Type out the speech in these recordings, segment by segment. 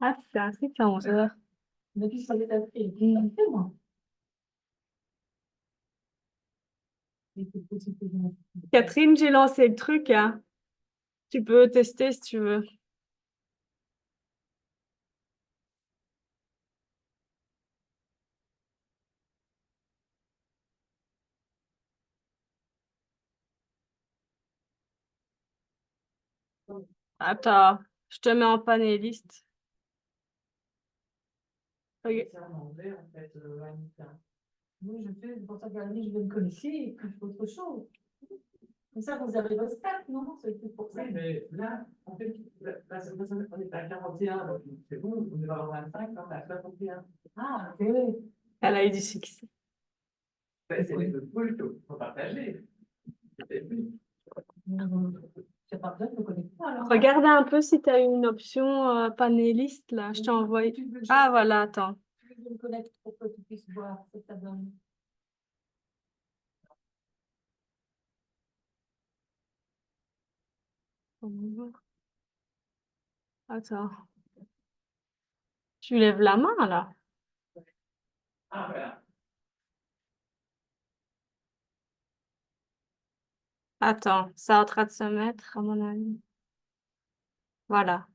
Ah, c'est inscrit à 11h. Catherine, j'ai lancé le truc, hein. Tu peux tester si tu veux. Attends, je te mets en panéliste. Ok. C'est en anglais, en fait, Anita. Oui, je fais pour ça que la nuit, je vais me connecter et puis je fais autre chose. Comme ça, vous avez vos stats, non? C'est tout pour ça. Oui, mais là, en fait, là, on est à 41, donc c'est bon, on est à 25, on est à 61. Ah, ok. Elle a eu du succès. C'est le pool qu'il faut partager. J'ai pas besoin de me connecter. Regarde un peu si tu as une option panéliste là. Je t'ai envoyé. Ah voilà, attends. Je me connecte pour que tu puisses voir ce que ça donne. Attends. Tu lèves la main là. Ah, voilà. Attends, c'est en train de se mettre à mon avis. Voilà.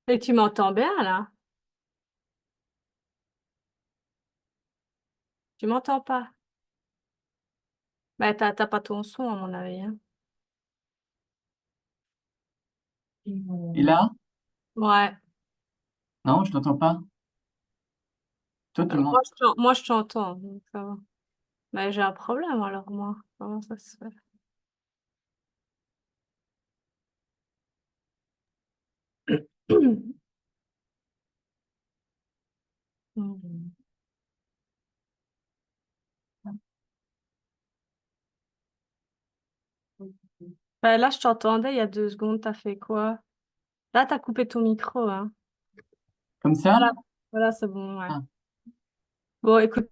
Et tu m'entends bien là? Tu m'entends pas? Bah, t'as pas ton son à mon avis, hein. Et là? Ouais. Non, je t'entends pas. Toi, tu m'entends. Moi, je t'entends, donc ça va. Mais j'ai un problème alors, moi. Comment ça se fait? Hmm. Bah, là, je t'entendais il y a 2 secondes. T'as fait quoi? Là, t'as coupé ton micro, hein. Comme ça? Voilà, voilà, c'est bon, ouais. Ah. Bon, écoute.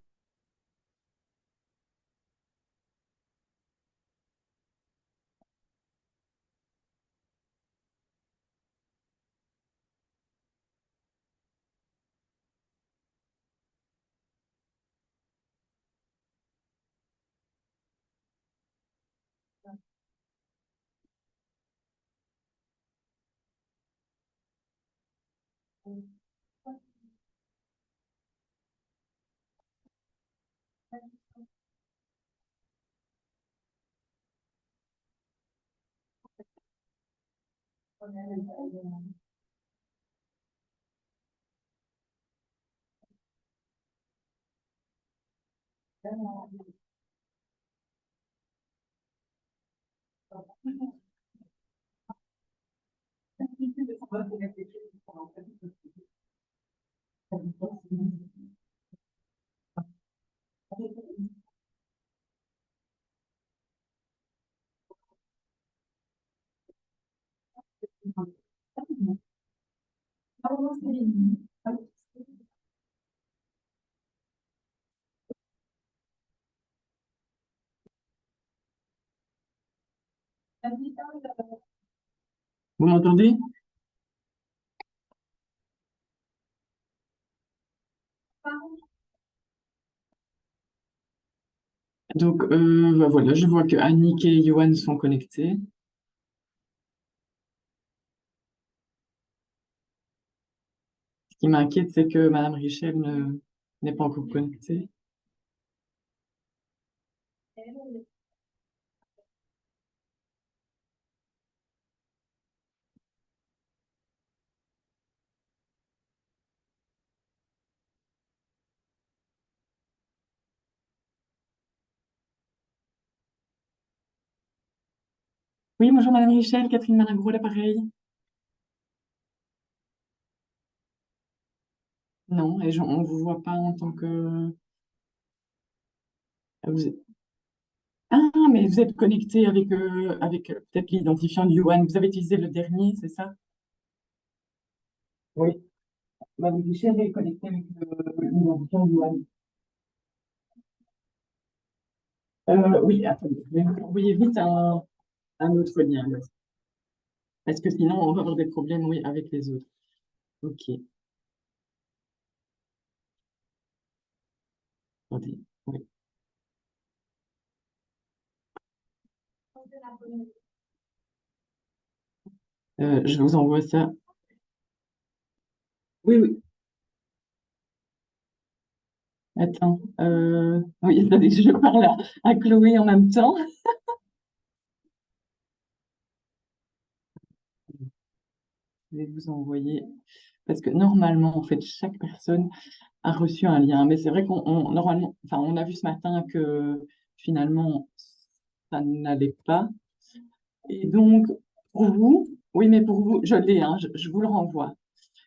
Vous m'entendez? Donc, bah voilà, je vois que Annick et Johan sont connectés. Ce qui m'inquiète, c'est que Madame Richel n'est pas encore connectée. Oui, bonjour Madame Richel, Catherine Malingro, l'appareil. Non, et on ne vous voit pas en tant que... vous êtes- Ah, mais vous êtes connecté avec peut-être l'identifiant de Johan. Vous avez utilisé le dernier, c'est ça? Oui. Madame Richel est connectée avec l'identifiant de Johan. Oui, attendez, je vais vous envoyer vite un autre lien, là. Parce que sinon, on va avoir des problèmes, oui, avec les autres. Ok, attendez, oui. Je vous envoie ça. Oui, oui, attends. Oui, attendez, je parle à Chloé en même temps. Je vais vous envoyer, parce que normalement, en fait, chaque personne a reçu un lien. Mais c'est vrai normalement, enfin, on a vu ce matin que finalement, ça n'allait pas. Et donc, pour vous, oui, mais pour vous, je l'ai, hein, je vous le renvoie.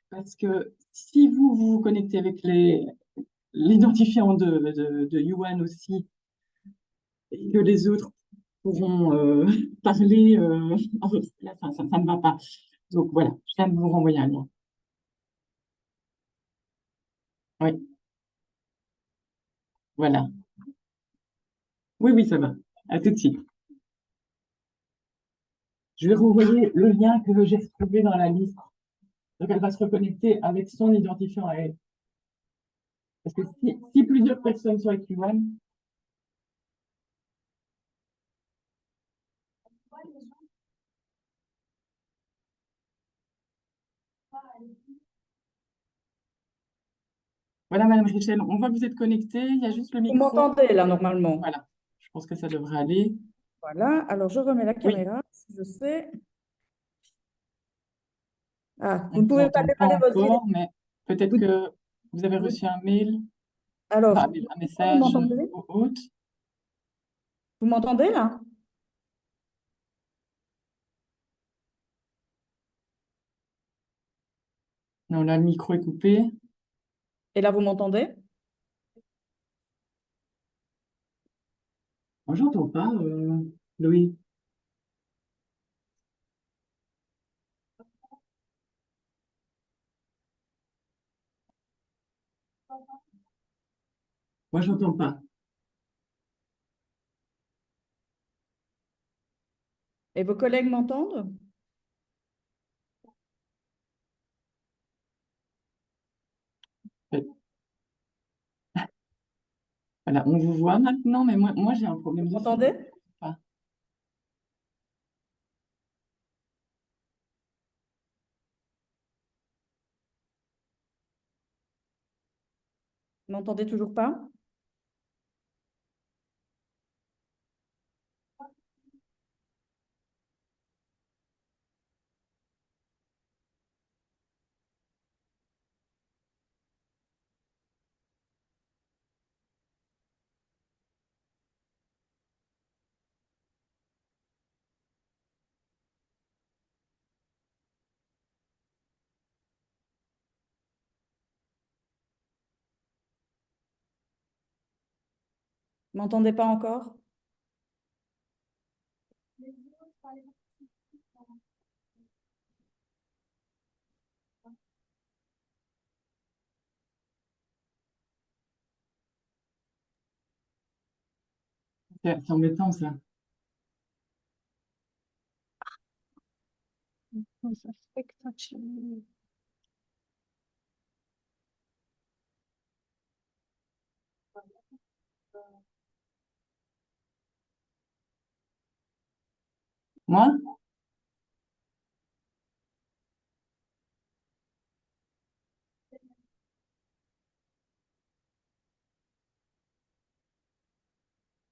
Parce que si vous vous connectez avec l'identifiant de Yuan aussi, et que les autres pourront parler en votre place, enfin, ça ne va pas. Donc voilà, je viens de vous renvoyer un lien. Oui, voilà. Oui, oui, ça va. À tout de suite. Je vais vous envoyer le lien que j'ai trouvé dans la liste. Donc, elle va se reconnecter avec son identifiant à elle. Parce que si plusieurs personnes sont avec Yuan, voilà, Madame Richel, on voit que vous êtes connectée. Il y a juste le Vous micro. m'entendez là normalement? Voilà. Je pense que ça devrait aller. Voilà, alors je remets la Oui, caméra, si je sais. Ah, on vous ne ne vous pouvez pas entend pas déballer votre encore, mais peut-être vous- que vous avez vous- reçu un mail, enfin, Alors, un vous message m'entendez? au hôte. Vous m'entendez là? Non, là, le micro est coupé. Et là, vous m'entendez? Moi, j'entends pas, Louis. Moi, j'entends pas. Et vos collègues m'entendent? Voilà, on vous voit maintenant, mais moi j'ai un problème Vous de son. m'entendez? Pas. Vous m'entendez toujours pas? Vous m'entendez pas encore? C'est embêtant, ça. Comment ça se fait que toi, tu- Moi?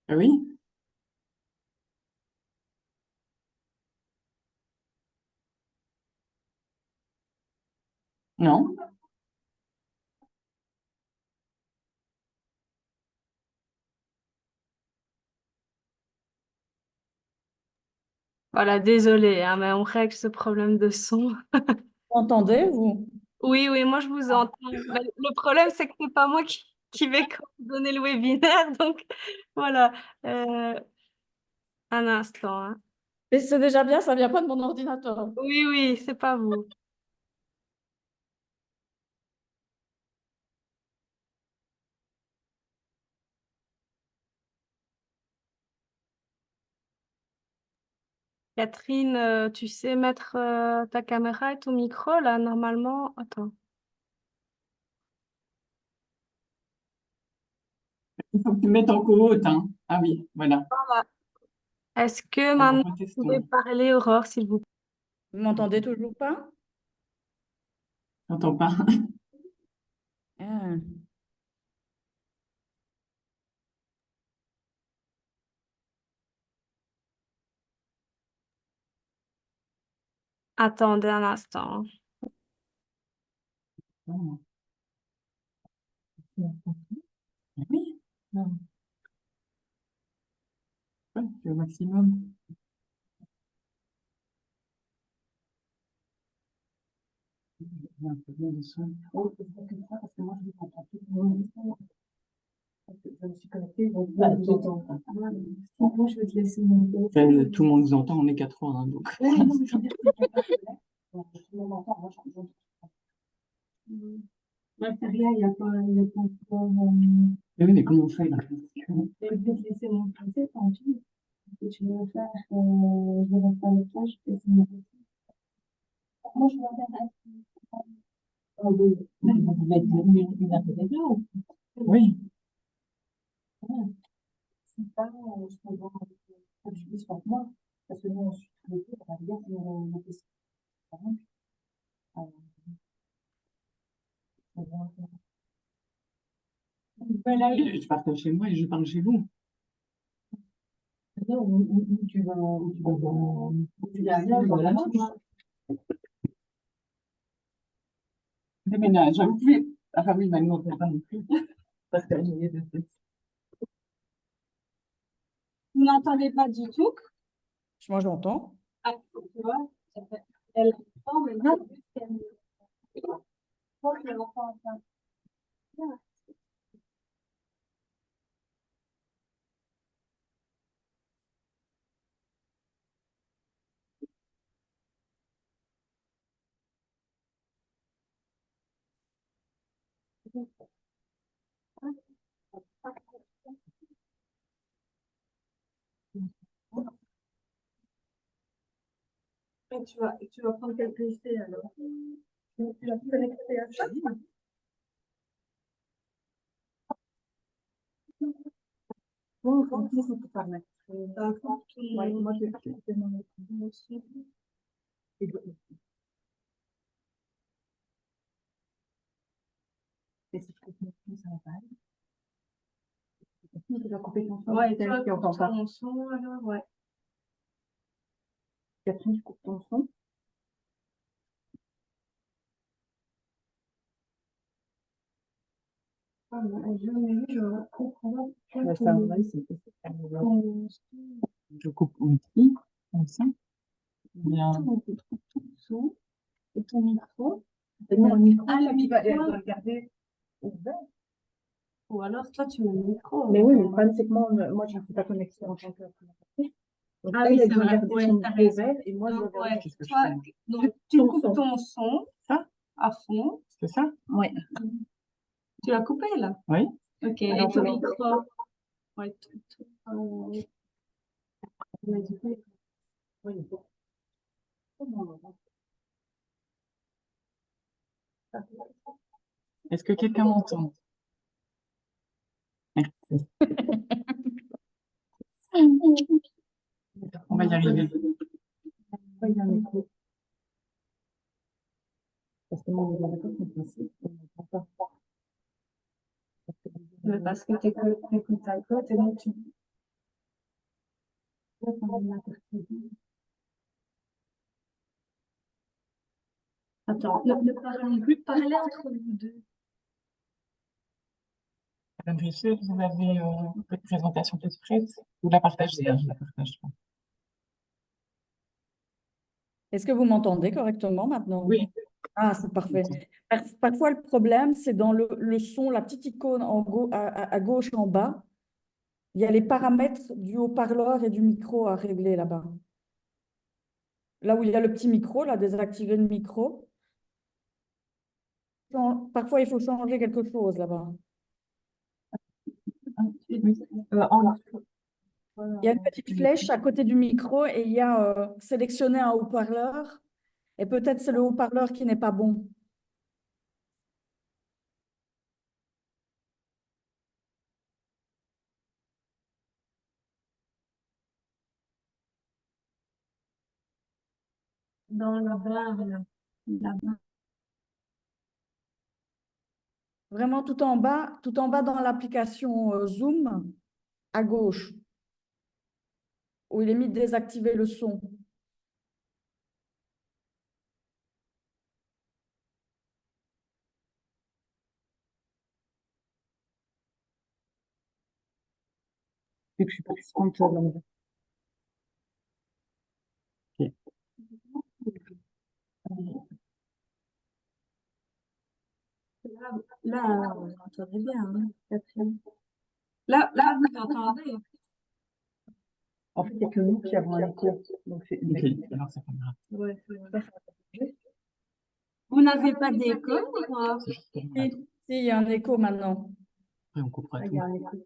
Oui? Non? Voilà, désolée, hein, mais on règle ce problème de son. Vous m'entendez, vous? Oui, oui, moi je vous entends. Mais le problème, c'est que c'est pas moi qui vais coordonner le webinaire, donc voilà. Euh, un instant, hein. Mais c'est déjà bien, ça vient pas de mon ordinateur. Oui, oui, c'est pas vous. Catherine, tu sais mettre ta caméra et ton micro là, normalement. Attends. Il faut que tu mettes en co-haute, hein. Ah oui, voilà. Est-ce que Alors, maintenant vous pouvez retestons. parler, Aurore, s'il vous plaît? Vous m'entendez toujours pas? J'entends pas. Ah. Attendez un instant. Oui. Ouais, c'est au maximum. Il y a un peu de son. Oh, c'est pas que ça, parce que moi, je ne comprends plus. Je me suis connectée, donc bah, tout le temps. Sinon, je vais te laisser mon tout le monde nous entend, on est 4 hein, donc. Ouais, non, mais je veux dire, c'est quelqu'un qui est là. Donc, tout le monde entend, moi, j'entends. Ouais, c'est rien, il n'y a pas encore. Mais oui, mais comment on fait là? Je vais te laisser mon PC, tant pis. Ce que tu veux faire, je vais rester avec toi, je vais essayer mon PC. Moi, je vais faire un. Oh, oui. Mais vous pouvez être une intégrale. Oui. Ouais. C'est pas, je peux voir que je puisse faire moi. Parce que nous, on suit tous les deux, on regarde le PC. Par exemple, on va voir. Ben là, je partage chez moi et je parle chez vous. Non, où tu vas, où tu vas aller, voilà. Déménage, vous pouvez. Enfin, oui, maintenant, on ne pas non plus. Parce que j'ai de tête. Vous n'entendez pas du tout? Moi, j'entends. Ah, tu vois, elle entend, mais non, juste qu'elle. Je crois que l'entend pas. Et tu vas prendre quel PC alors? Tu vas te connecter à ça? Bon, quand on peut parler. D'accord. Ouais, moi, je vais faire mon écran aussi. Et si je coupe mon son, ça va pas aller. Tu dois couper ton son. Ouais, C'est elle qui entend pas. mon son, alors, ouais. Catherine, tu coupes ton son. Ah, je comprends pas. Ouais, ça, ouais, c'est Je coupe ici, comme ça. Bien. on coupe tout le son et ton micro. C'est-à-dire le micro, Ah, le tu vas micro. le garder ouvert. Ou alors, toi, tu mets le micro. Mais oui, mais le problème, c'est que moi, je ne suis pas connectée en tant que. Donc, Ah elle, oui, elle c'est doit vrai. garder Ouais, son t'as micro raison. ouvert et moi, je dois Donc, garder. ouais, Qu'est-ce que je toi, fais? donc, tu Ton coupes son. ton son Ça? à fond. C'est ça? Oui. Tu l'as coupé, là? Oui. Ok. Alors, Et ton voilà. micro? Ouais, tout. Mais du coup, oui, bon. Est-ce que quelqu'un m'entend? Merci. On va y arriver. Oui, il y a un micro. Parce que moi, on est d'accord, c'est possible. On n'entend pas. Mais parce que t'écoutes ta côte et donc tu. Attends, ne parlez plus, parlez entre vous deux. Madame Richer, vous avez votre présentation toute prête? Vous la partagez, hein, je la partage pas. Est-ce que vous m'entendez correctement maintenant? Oui. Ah, c'est parfait. Parfois, le problème, c'est dans le son, la petite icône à gauche en bas. Il y a les paramètres du haut-parleur et du micro à régler là-bas. Là où il y a le petit micro, là, désactiver le micro. Parfois, il faut changer quelque chose là-bas. Oui. En Il y a une petite flèche à côté du micro et il y a sélectionner un haut-parleur. Et peut-être c'est le haut-parleur qui n'est pas bon. Dans la barre, là-bas. Vraiment tout en bas dans l'application Zoom, à gauche, où il est mis désactiver le son. Vu que je suis participante dans... Ok. Là, on entendait bien, hein, Catherine. Là, vous entendez. En fait, il n'y a que nous qui avons un écho. Donc c'est alors c'est pas grave. Ouais, vous n'avez pas d'écho, quoi? C'est juste pour Si, il y a un écho maintenant. Après, on coupera tout. Il y a un écho.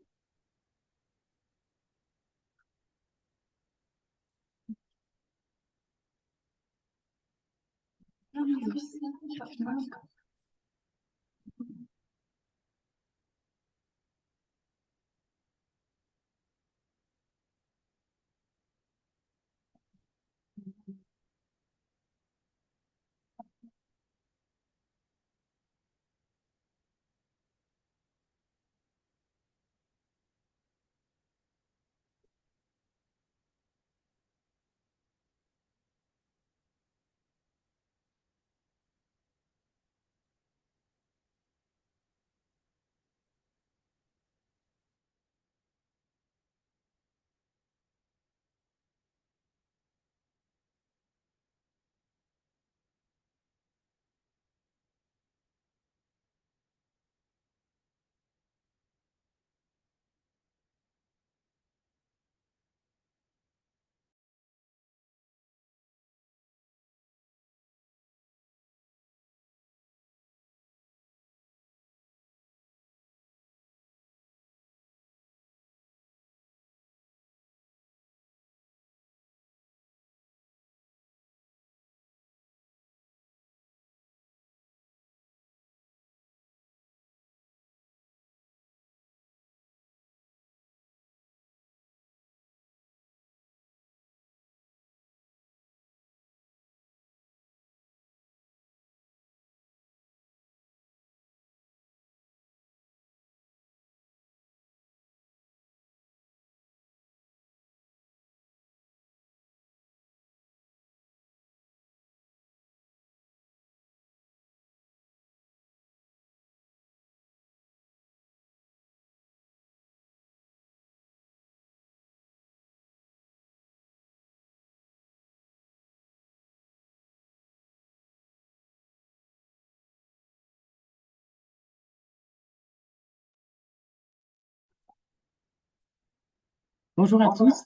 Bonjour à tous.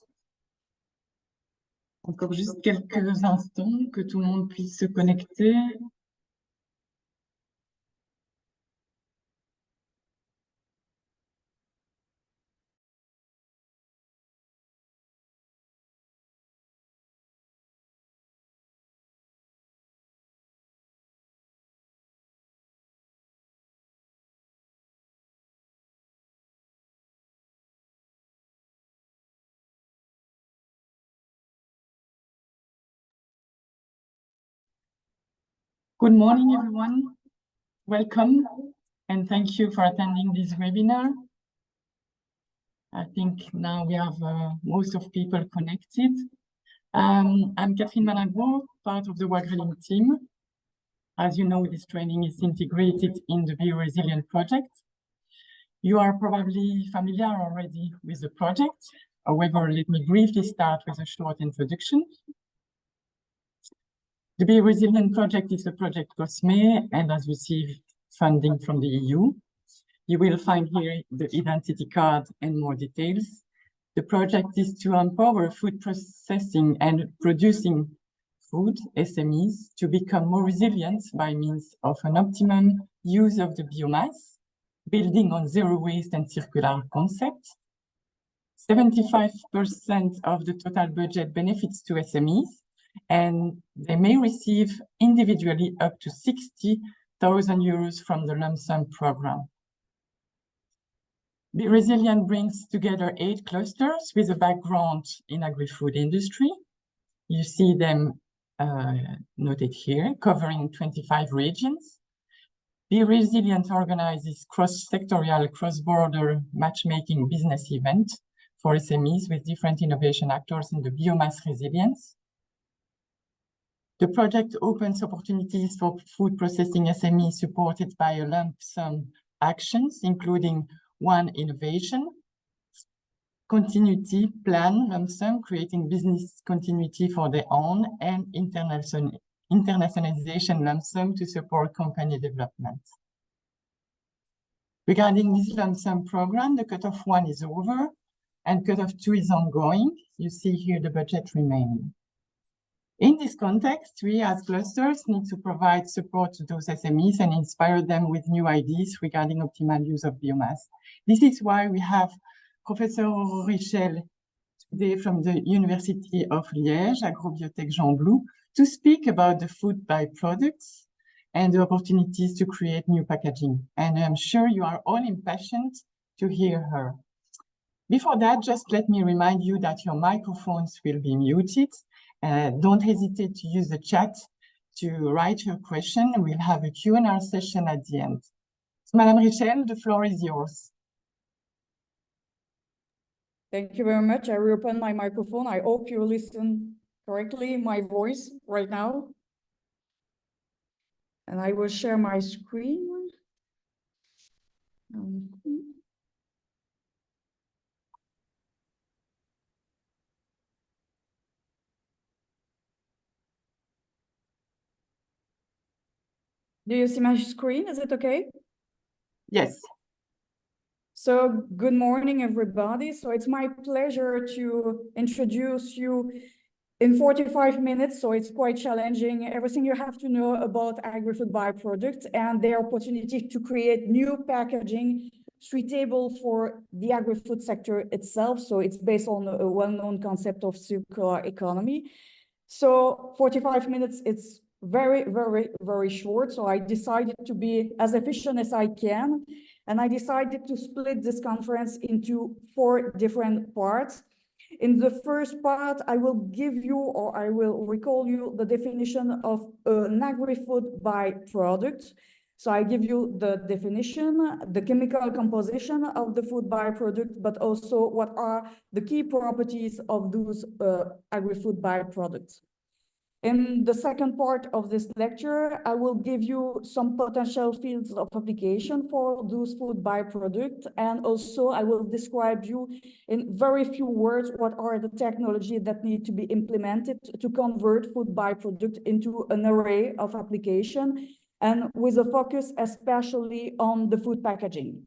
Encore juste quelques instants que tout le monde puisse se connecter. Good morning, everyone. Welcome, and thank you for attending this webinar. I think now we have most of people connected. I'm Catherine Managro, part of the WAGRELINK team. As you know, this training is integrated in the Be Resilient project. You are probably familiar already with the project. However, let me briefly start with a short introduction. The Be Resilient project is a project COSME and has received funding from the EU. You will find here the identity card and more details. The project is to empower food processing and producing food, SMEs, to become more resilient by means of an optimum use of the biomass, building on zero waste and circular concepts. 75% of the total budget benefits to SMEs, and they may receive individually up to 60,000 euros from the lump sum program. Be Resilient brings together 8 clusters with a background in agri-food industry. You see them noted here, covering 25 regions. Be Resilient organizes cross-sectorial, cross-border matchmaking business event for SMEs with different innovation actors in the biomass resilience. The project opens opportunities for food processing SMEs supported by a lump sum actions, including 1 innovation, continuity plan lump sum, creating business continuity for their own, and internationalization lump sum to support company development. Regarding this lump sum program, the cutoff 1 is over and cutoff 2 is ongoing. You see here the budget remaining. In this context, we as clusters need to provide support to those SMEs and inspire them with new ideas regarding optimal use of biomass. This is why we have Professor Richel today from the University of Liège, Agrobiotech Jean Blou, to speak about the food byproducts and the opportunities to create new packaging. And I'm sure you are all impatient to hear her. Before that, just let me remind you that your microphones will be muted. Don't hesitate to use the chat to write your question. We'll have a Q&A session at the end. So, Madame Richel, the floor is yours. Thank you very much. I reopen my microphone. I hope you listen correctly, my voice right now. And I will share my screen. Do you see my screen? Is it okay? Yes. So good morning, everybody. So it's my pleasure to introduce you in 45 minutes. So it's quite challenging. Everything you have to know about agri-food byproducts and their opportunity to create new packaging suitable for the agri-food sector itself. So it's based on a well-known concept of circular economy. So 45 minutes, it's very, very, very short. So I decided to be as efficient as I can. And I decided to split this conference into 4 different parts. In the first part, I will give you, or I will recall you, the definition of an agri-food byproduct. So I give you the definition, the chemical composition of the food byproduct, but also what are the key properties of those agri-food byproducts. In the second part of this lecture, I will give you some potential fields of application for those food byproducts, and also I will describe you in very few words what are the technologies that need to be implemented to convert food byproduct into an array of application, and with a focus especially on the food packaging.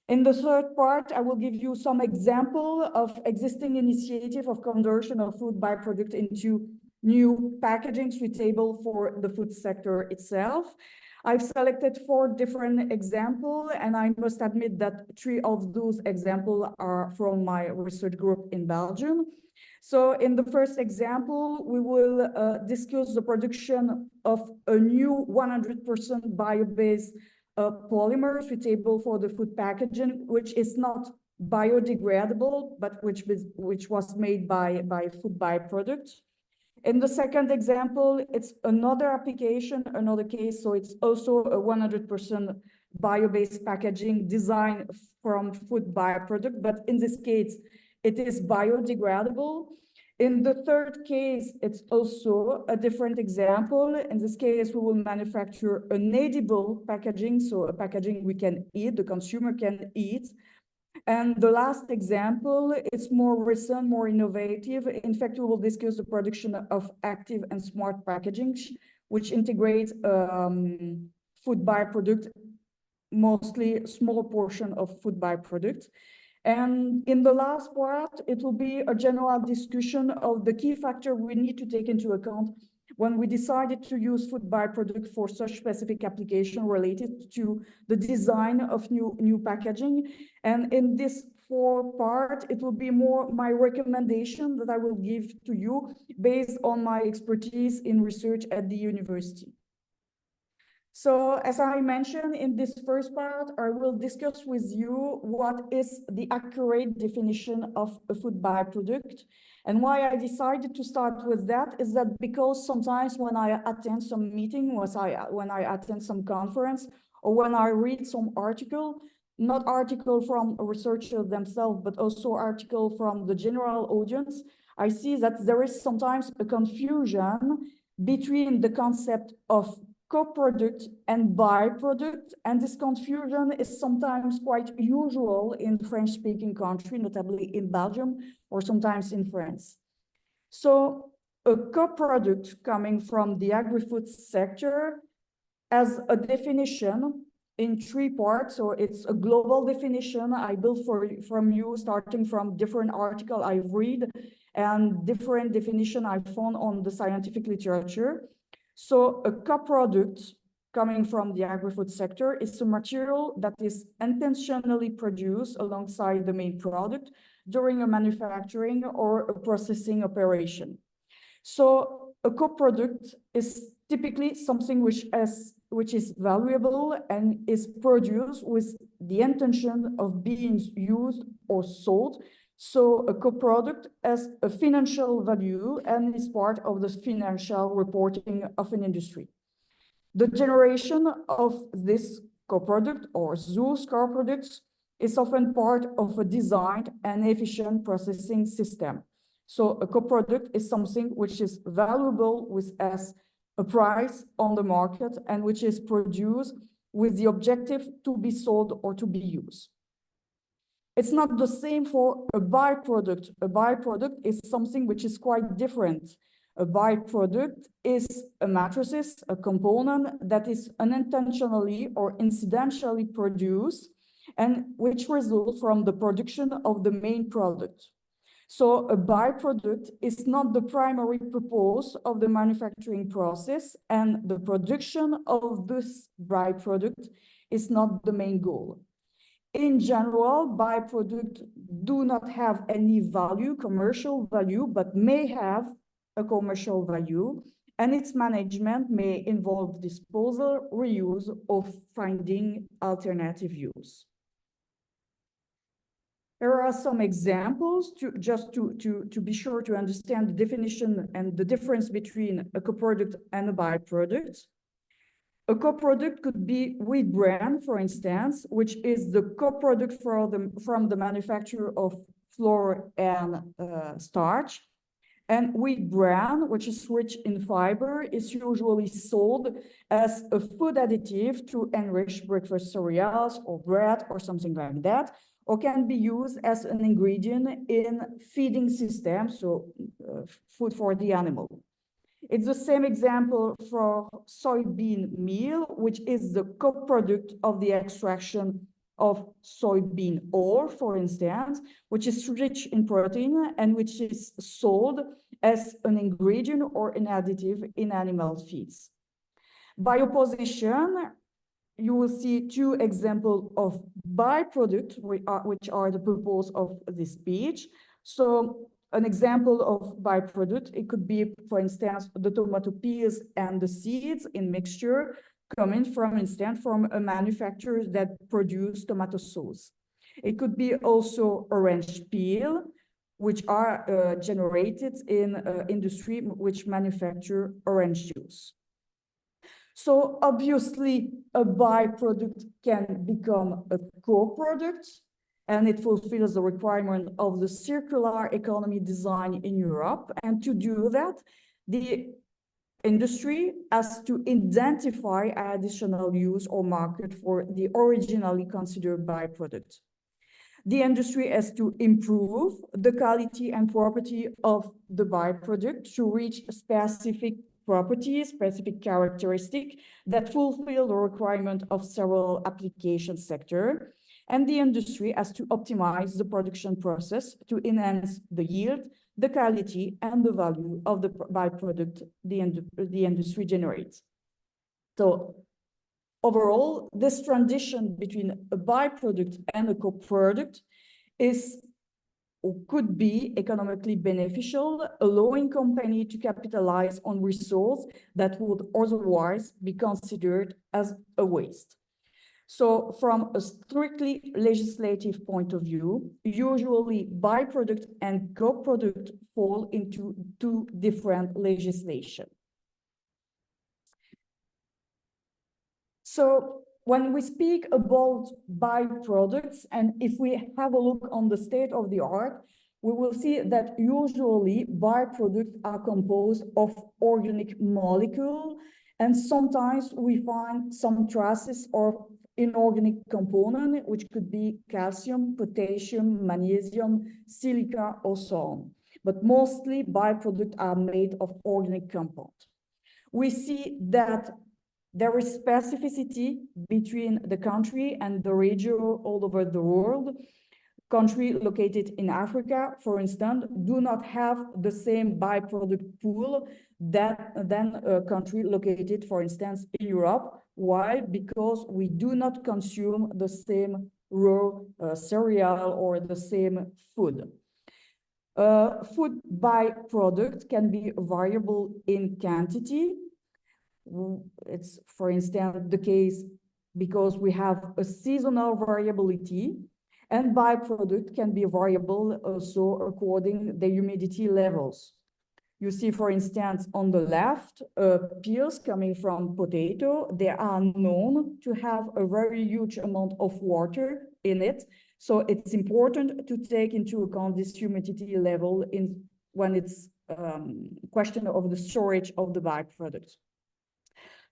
In the third part, I will give you some example of existing initiative of conversion of food byproduct into new packaging suitable for the food sector itself. I've selected 4 different examples, and I must admit that 3 of those examples are from my research group in Belgium. So in the first example, we will discuss the production of a new 100% bio-based polymer suitable for the food packaging, which is not biodegradable, but which was made by food byproducts. In the second example, it's another application, another case. So it's also a 100% bio-based packaging designed from food byproduct, but in this case, it is biodegradable. In the third case, it's also a different example. In this case, we will manufacture an edible packaging, so a packaging we can eat, the consumer can eat. And the last example, it's more recent, more innovative. In fact, we will discuss the production of active and smart packaging, which integrate food byproduct, mostly a small portion of food byproduct. And in the last part, it will be a general discussion of the key factor we need to take into account when we decided to use food byproduct for such specific application related to the design of new packaging. And in this four part, it will be more my recommendation that I will give to you based on my expertise in research at the university. So as I mentioned in this first part, I will discuss with you what is the accurate definition of a food byproduct. And why I decided to start with that is that because sometimes when I attend some meeting, when I attend some conference, or when I read some article, not article from a researcher themselves, but also article from the general audience, I see that there is sometimes a confusion between the concept of co-product and byproduct, and this confusion is sometimes quite usual in French-speaking countries, notably in Belgium or sometimes in France. So a co-product coming from the agri-food sector has a definition in three parts. So it's a global definition I built from you, starting from different articles I've read and different definition I found on the scientific literature. So a co-product coming from the agri-food sector is a material that is intentionally produced alongside the main product during a manufacturing or a processing operation. So a co-product is typically something which is valuable and is produced with the intention of being used or sold. So a co-product has a financial value and is part of the financial reporting of an industry. The generation of this co-product or those co-products is often part of a designed and efficient processing system. So a co-product is something which is valuable with as a price on the market and which is produced with the objective to be sold or to be used. It's not the same for a byproduct. A byproduct is something which is quite different. A byproduct is a matrices, a component that is unintentionally or incidentally produced and which results from the production of the main product. So a byproduct is not the primary purpose of the manufacturing process, and the production of this byproduct is not the main goal. In general, byproducts do not have any value, commercial value, but may have a commercial value, and its management may involve disposal, reuse, or finding alternative use. There are some examples to be sure to understand the definition and the difference between a co-product and a byproduct. A co-product could be wheat bran, for instance, which is the co-product from the manufacture of flour and starch. And wheat bran, which is rich in fiber, is usually sold as a food additive to enrich breakfast cereals or bread or something like that, or can be used as an ingredient in feeding systems, so food for the animal. It's the same example for soybean meal, which is the co-product of the extraction of soybean ore, for instance, which is rich in protein and which is sold as an ingredient or an additive in animal feeds. By opposition, you will see two examples of byproducts, which are the purpose of this page. So an example of byproduct, it could be, for instance, the tomato peels and the seeds in mixture coming from, instead, from a manufacturer that produce tomato sauce. It could be also orange peel, which are generated in industry which manufacture orange juice. So obviously, a byproduct can become a co-product, and it fulfills the requirement of the circular economy design in Europe. And to do that, the industry has to identify additional use or market for the originally considered byproduct. The industry has to improve the quality and property of the byproduct to reach specific properties, specific characteristics that fulfill the requirement of several application sectors. And the industry has to optimize the production process to enhance the yield, the quality, and the value of the byproduct the industry generates. So overall, this transition between a byproduct and a co-product is or could be economically beneficial, allowing company to capitalize on resource that would otherwise be considered as a waste. So from a strictly legislative point of view, usually byproduct and co-product fall into two different legislation. So when we speak about byproducts, and if we have a look on the state of the art, we will see that usually byproducts are composed of organic molecules, and sometimes we find some traces of inorganic component, which could be calcium, potassium, magnesium, silica, or so on. But mostly byproducts are made of organic compounds. We see that there is specificity between the country and the region all over the world. Countries located in Africa, for instance, do not have the same byproduct pool than a country located, for instance, in Europe. Why? Because we do not consume the same raw cereal or the same food. Food byproduct can be variable in quantity. It's, for instance, the case because we have a seasonal variability, and byproduct can be variable also according the humidity levels. You see, for instance, on the left, peels coming from potato, they are known to have a very huge amount of water in it. So it's important to take into account this humidity level when it's question of the storage of the byproduct.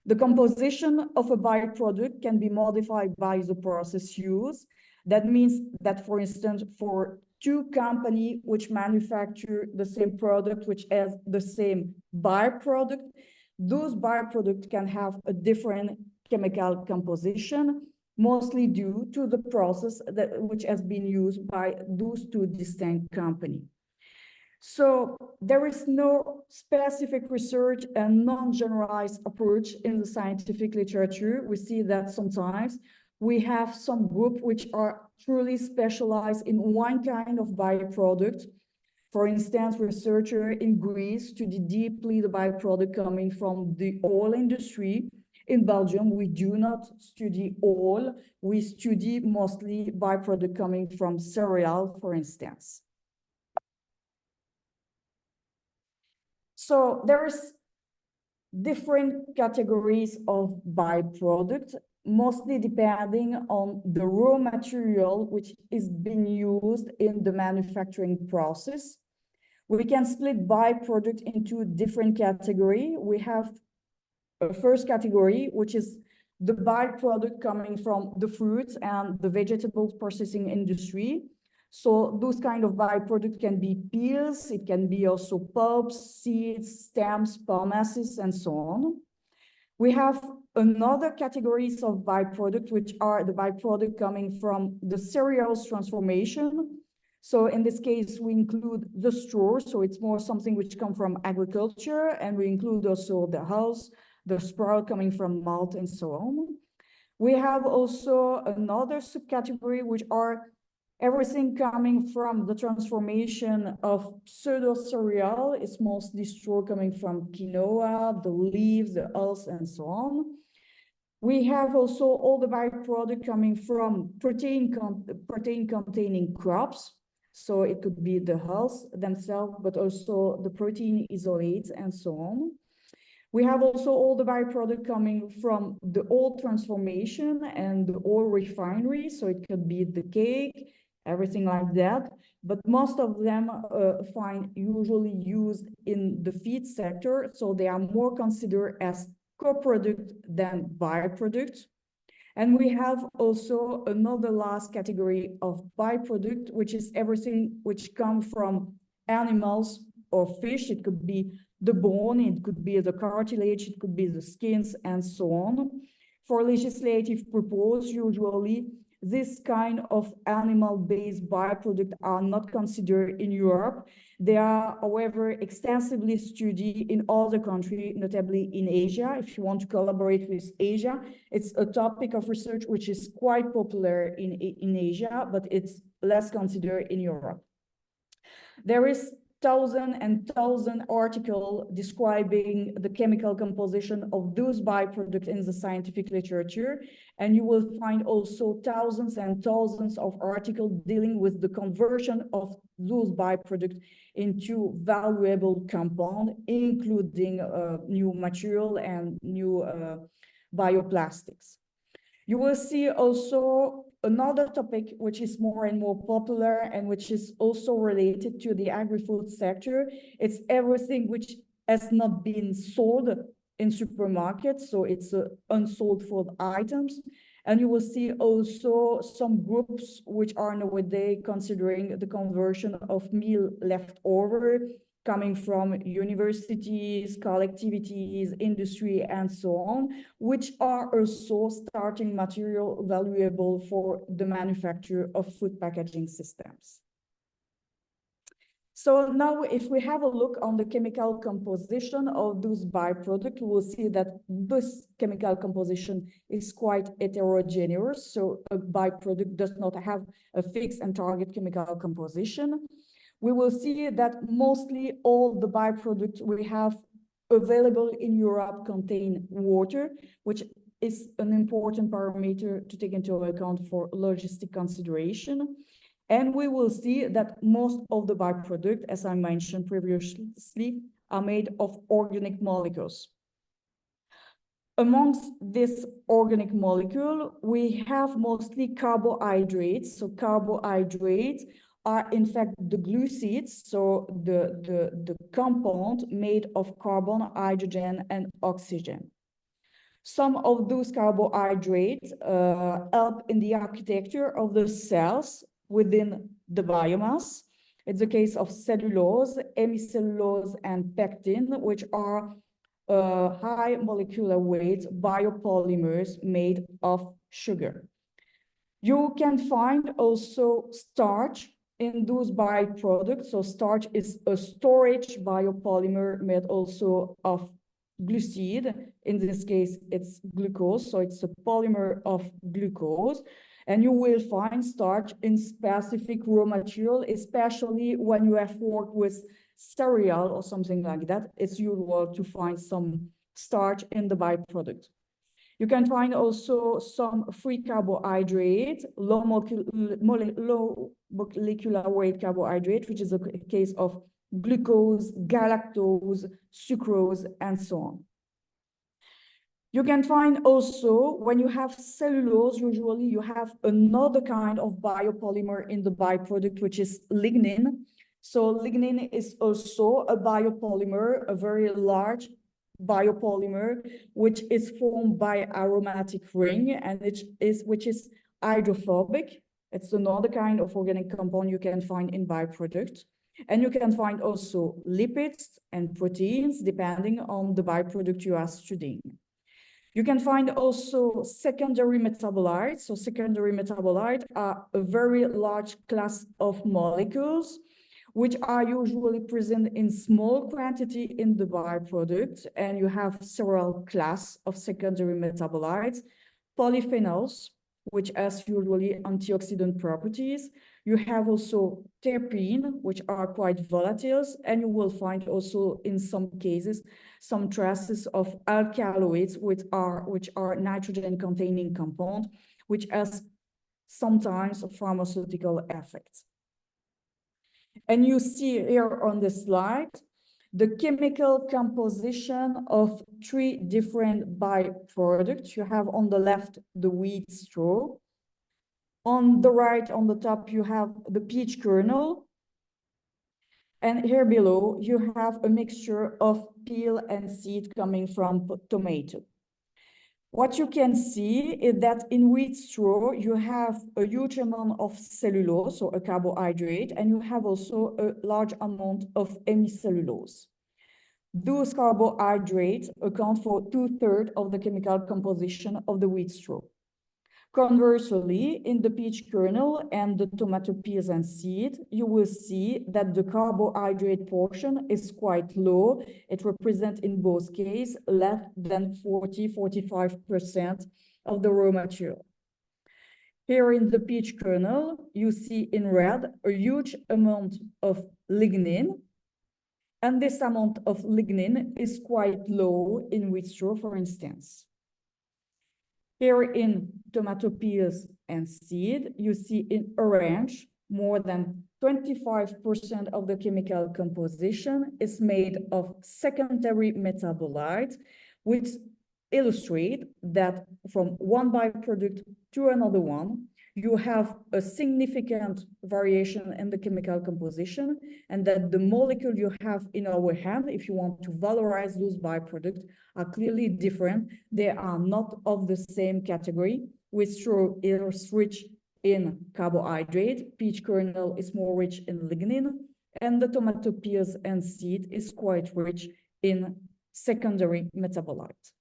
The composition of a byproduct can be modified by the process used. That means that, for instance, for two companies which manufacture the same product, which has the same byproduct, those byproducts can have a different chemical composition, mostly due to the process which has been used by those two distinct companies. So there is no specific research and non-generalized approach in the scientific literature. We see that sometimes we have some group which are truly specialized in one kind of byproduct. For instance, researchers in Greece study deeply the byproduct coming from the oil industry. In Belgium, we do not study oil. We study mostly byproduct coming from cereal, for instance. So there's different categories of byproduct, mostly depending on the raw material which is being used in the manufacturing process. We can split byproduct into different categories. We have a first category, which is the byproduct coming from the fruits and the vegetable processing industry. So those kind of byproducts can be peels, it can be also pulps, seeds, stems, pomaces, and so on. We have another categories of byproduct, which are the byproduct coming from the cereals transformation. So in this case, we include the straw, so it's more something which come from agriculture, and we include also the hulls, the sprout coming from malt, and so on. We have also another subcategory, which are everything coming from the transformation of pseudo-cereal. It's mostly straw coming from quinoa, the leaves, the hulls, and so on. We have also all the byproduct coming from protein-containing crops. So it could be the hulls themselves, but also the protein isolates and so on. We have also all the byproduct coming from the oil transformation and the oil refinery. So it could be the cake, everything like that. But most of them find usually used in the feed sector. So they are more considered as co-product than byproduct. And we have also another last category of byproduct, which is everything which comes from animals or fish. It could be the bone, it could be the cartilage, it could be the skins, and so on. For legislative purpose, usually this kind of animal-based byproducts are not considered in Europe. They are, however, extensively studied in other countries, notably in Asia. If you want to collaborate with Asia, it's a topic of research which is quite popular in Asia, but it's less considered in Europe. There is thousands and thousands of articles describing the chemical composition of those byproducts in the scientific literature. And you will find also thousands and thousands of articles dealing with the conversion of those byproducts into valuable compounds, including new material and new bioplastics. You will see also another topic which is more and more popular and which is also related to the agri-food sector. It's everything which has not been sold in supermarkets, so it's unsold food items. And you will see also some groups which are nowadays considering the conversion of meal leftover coming from universities, collectivities, industry, and so on, which are also starting material valuable for the manufacture of food packaging systems. So now if we have a look on the chemical composition of those byproducts, we will see that this chemical composition is quite heterogeneous. So a byproduct does not have a fixed and target chemical composition. We will see that mostly all the byproducts we have available in Europe contain water, which is an important parameter to take into account for logistic consideration. And we will see that most of the byproducts, as I mentioned previously, are made of organic molecules. Amongst this organic molecule, we have mostly carbohydrates. So carbohydrates are in fact the glucides, so the compound made of carbon, hydrogen, and oxygen. Some of those carbohydrates help in the architecture of the cells within the biomass. It's the case of cellulose, hemicellulose, and pectin, which are high molecular weight biopolymers made of sugar. You can find also starch in those byproducts. So starch is a storage biopolymer made also of glucide. In this case, it's glucose. So it's a polymer of glucose. And you will find starch in specific raw material, especially when you have worked with cereal or something like that. It's usual to find some starch in the byproduct. You can find also some free carbohydrate, low molecular weight carbohydrate, which is a case of glucose, galactose, sucrose, and so on. You can find also, when you have cellulose, usually you have another kind of biopolymer in the byproduct, which is lignin. So lignin is also a biopolymer, a very large biopolymer, which is formed by aromatic ring, and which is hydrophobic. It's another kind of organic compound you can find in byproduct. And you can find also lipids and proteins, depending on the byproduct you are studying. You can find also secondary metabolites. So secondary metabolites are a very large class of molecules, which are usually present in small quantity in the byproduct. And you have several classes of secondary metabolites. Polyphenols, which has usually antioxidant properties. You have also terpene, which are quite volatile, and you will find also in some cases some traces of alkaloids, which are nitrogen-containing compounds, which has sometimes a pharmaceutical effect. And you see here on the slide the chemical composition of 3 different byproducts. You have on the left the wheat straw. On the right, on the top, you have the peach kernel. And here below, you have a mixture of peel and seed coming from tomato. What you can see is that in wheat straw, you have a huge amount of cellulose, so a carbohydrate, and you have also a large amount of hemicellulose. Those carbohydrates account for 2/3 of the chemical composition of the wheat straw. Conversely, in the peach kernel and the tomato peels and seed, you will see that the carbohydrate portion is quite low. It represents in both cases less than 40–45% of the raw material. Here in the peach kernel, you see in red a huge amount of lignin. And this amount of lignin is quite low in wheat straw, for instance. Here in tomato peels and seed, you see in orange, more than 25% of the chemical composition is made of secondary metabolites, which illustrate that from one byproduct to another one, you have a significant variation in the chemical composition, and that the molecule you have in our hand, if you want to valorize those byproducts, are clearly different. They are not of the same category. Wheat straw is rich in carbohydrate, peach kernel is more rich in lignin, and the tomato peels and seed is quite rich in secondary metabolites.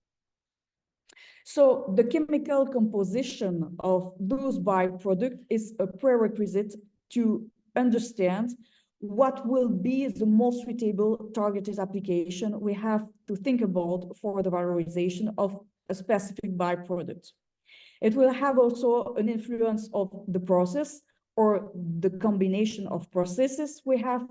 So the chemical composition of those byproducts is a prerequisite to understand what will be the most suitable targeted application we have to think about for the valorization of a specific byproduct. It will have also an influence of the process or the combination of processes we have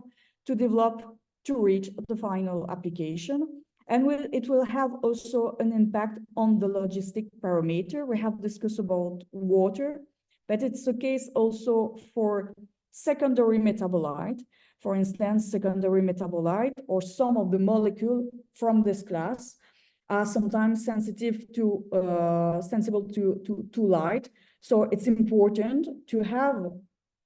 to develop to reach the final application. And it will have also an impact on the logistic parameter. We have discussed about water, but it's the case also for secondary metabolite. For instance, secondary metabolite or some of the molecules from this class are sometimes sensitive to sensible to light. So it's important to have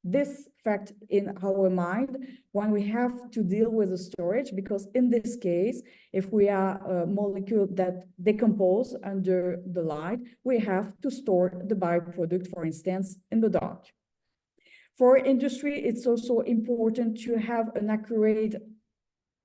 this fact in our mind when we have to deal with the storage, because in this case, if we are a molecule that decompose under the light, we have to store the byproduct, for instance, in the dark. For industry, it's also important to have an accurate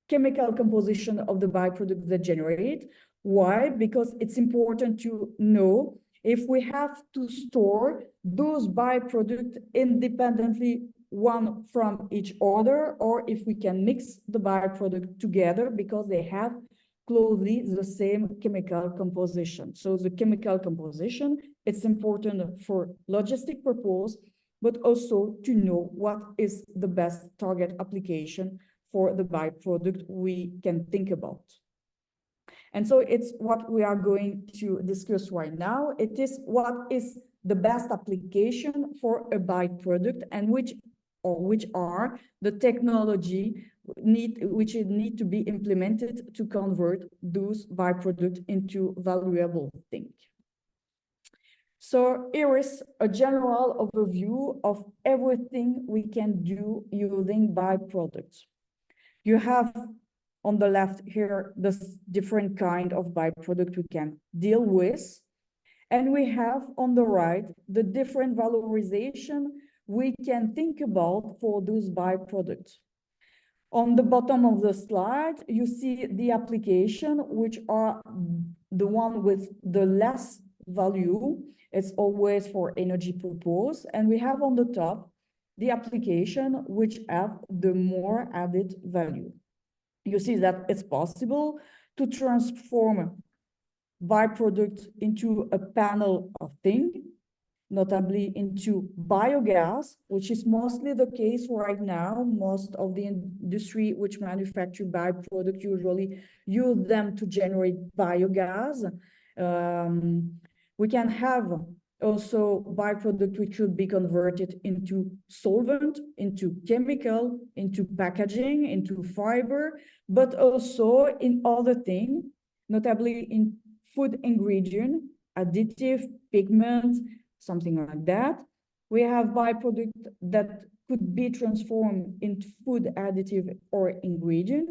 chemical composition of the byproduct that generate. Why? Because it's important to know if we have to store those byproducts independently one from each other, or if we can mix the byproduct together because they have closely the same chemical composition. So the chemical composition, it's important for logistic purpose, but also to know what is the best target application for the byproduct we can think about. And so it's what we are going to discuss right now. It is what is the best application for a byproduct and which are the technology which need to be implemented to convert those byproducts into valuable things. So here is a general overview of everything we can do using byproducts. You have on the left here, the different kind of byproduct we can deal with. And we have on the right, the different valorization we can think about for those byproducts. On the bottom of the slide, you see the application, which are the one with the less value. It's always for energy purpose. And we have on the top, the application which have the more added value. You see that it's possible to transform byproduct into a panel of things, notably into biogas, which is mostly the case right now. Most of the industry which manufacture byproduct usually use them to generate biogas. We can have also byproduct which should be converted into solvent, into chemical, into packaging, into fiber, but also in other things, notably in food ingredient, additive, pigment, something like that. We have byproduct that could be transformed into food additive or ingredient,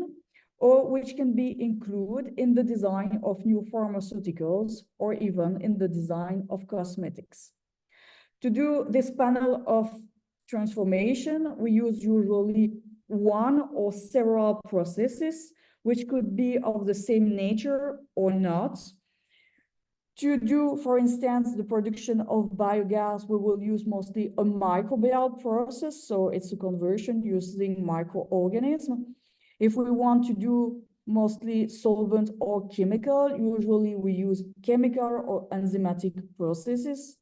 or which can be included in the design of new pharmaceuticals or even in the design of cosmetics. To do this panel of transformation, we use usually one or several processes, which could be of the same nature or not. To do, for instance, the production of biogas, we will use mostly a microbial process. So it's a conversion using microorganisms. If we want to do mostly solvent or chemical, usually we use chemical or enzymatic processes.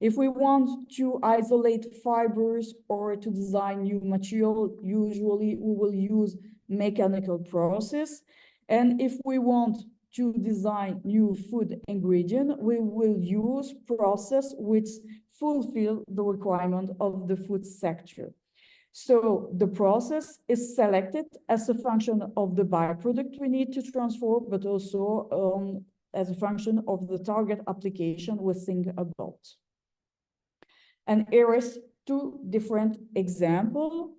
If we want to isolate fibers or to design new material, usually we will use mechanical process. And if we want to design new food ingredient, we will use process which fulfill the requirement of the food sector. So the process is selected as a function of the byproduct we need to transform, but also as a function of the target application we think about. And here is two different examples.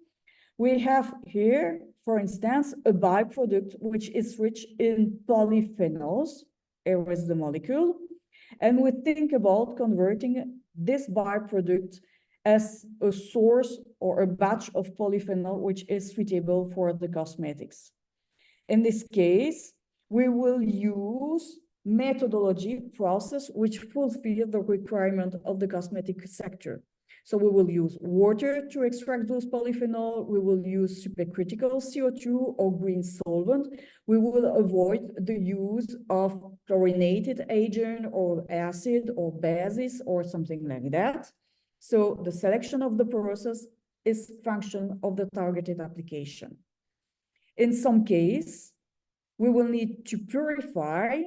We have here, for instance, a byproduct which is rich in polyphenols. Here is the molecule. And we think about converting this byproduct as a source or a batch of polyphenol which is suitable for the cosmetics. In this case, we will use methodology process which fulfill the requirement of the cosmetic sector. So we will use water to extract those polyphenol. We will use supercritical CO2 or green solvent. We will avoid the use of chlorinated agent or acid or bases or something like that. So the selection of the process is function of the targeted application. In some case, we will need to purify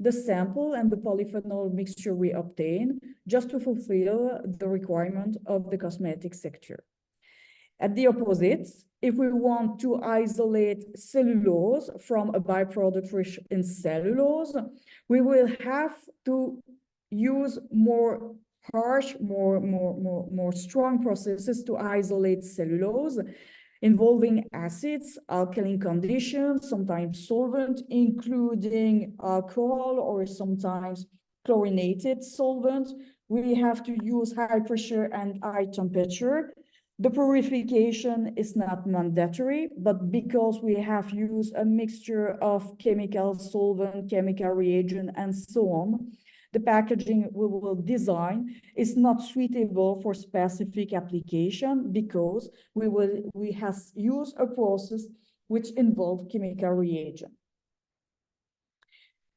the sample and the polyphenol mixture we obtain just to fulfill the requirement of the cosmetic sector. At the opposite, if we want to isolate cellulose from a byproduct rich in cellulose, we will have to use more harsh, more strong processes to isolate cellulose, involving acids, alkaline conditions, sometimes solvent, including alcohol or sometimes chlorinated solvent. We have to use high pressure and high temperature. The purification is not mandatory, but because we have used a mixture of chemical solvent, chemical reagent, and so on, the packaging we will design is not suitable for specific application because we have used a process which involved chemical reagent.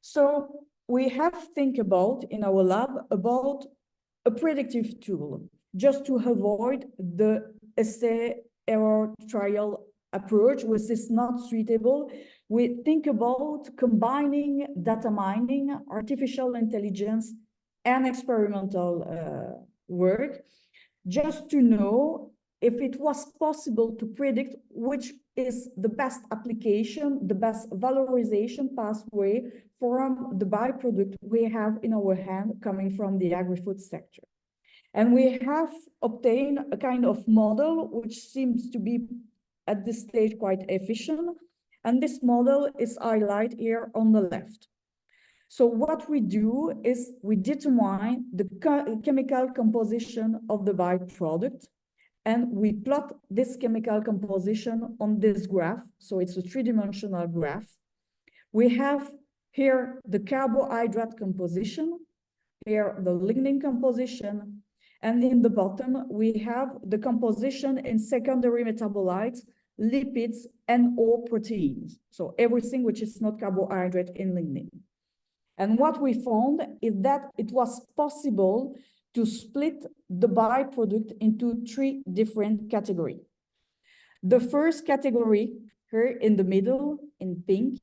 So we have think about in our lab about a predictive tool just to avoid the essay error trial approach, which is not suitable. We think about combining data mining, artificial intelligence, and experimental work, just to know if it was possible to predict which is the best application, the best valorization pathway from the byproduct we have in our hand coming from the agri-food sector. And we have obtained a kind of model which seems to be at this stage quite efficient. And this model is highlighted here on the left. So what we do is we determine the chemical composition of the byproduct, and we plot this chemical composition on this graph. So it's a three-dimensional graph. We have here the carbohydrate composition, here the lignin composition, and in the bottom, we have the composition in secondary metabolites, lipids, and or proteins. So everything which is not carbohydrate in lignin. And what we found is that it was possible to split the byproduct into three different categories. The first category, here in the middle, in pink,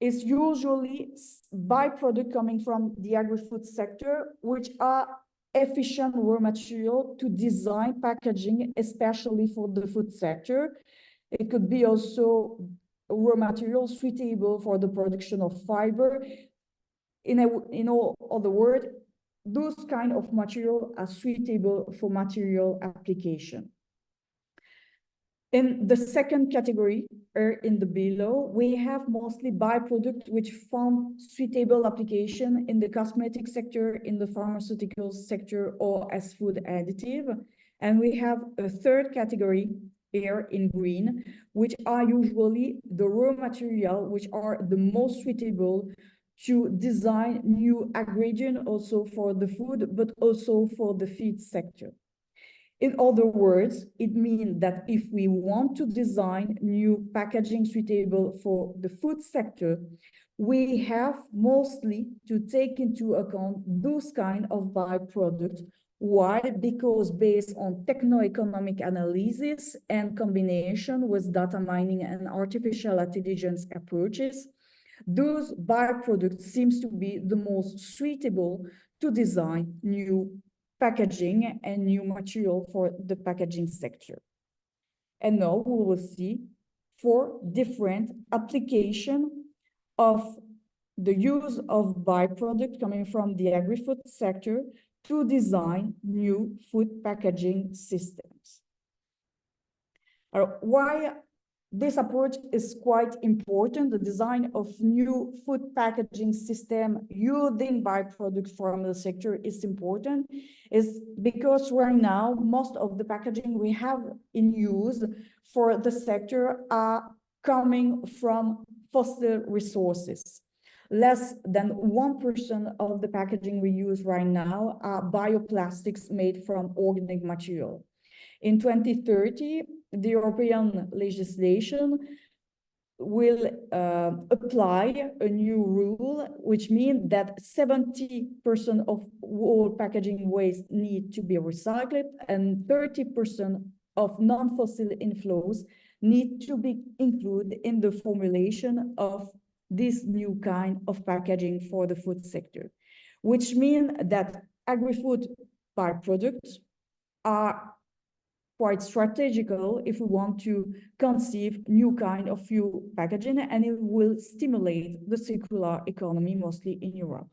is usually byproduct coming from the agri-food sector, which are efficient raw material to design packaging, especially for the food sector. It could be also raw material suitable for the production of fiber. In other words, those kind of material are suitable for material application. In the second category, in the below, we have mostly byproduct which found suitable application in the cosmetic sector, in the pharmaceutical sector, or as food additive. And we have a third category here in green, which are usually the raw material which are the most suitable to design new ingredient also for the food, but also for the feed sector. In other words, it means that if we want to design new packaging suitable for the food sector, we have mostly to take into account those kind of byproducts. Why? Because based on techno-economic analysis and combination with data mining and artificial intelligence approaches, those byproducts seems to be the most suitable to design new packaging and new material for the packaging sector. And now we will see 4 different applications of the use of byproduct coming from the agri-food sector to design new food packaging systems. Why this approach is quite important, the design of new food packaging system using byproducts from the sector is important, is because right now, most of the packaging we have in use for the sector are coming from fossil resources. Less than 1% of the packaging we use right now are bioplastics made from organic material. In 2030, the European legislation will apply a new rule, which means that 70% of all packaging waste need to be recycled and 30% of non-fossil inflows need to be included in the formulation of this new kind of packaging for the food sector, which means that agri-food byproducts are quite strategical if we want to conceive new kind of fuel packaging, and it will stimulate the circular economy mostly in Europe.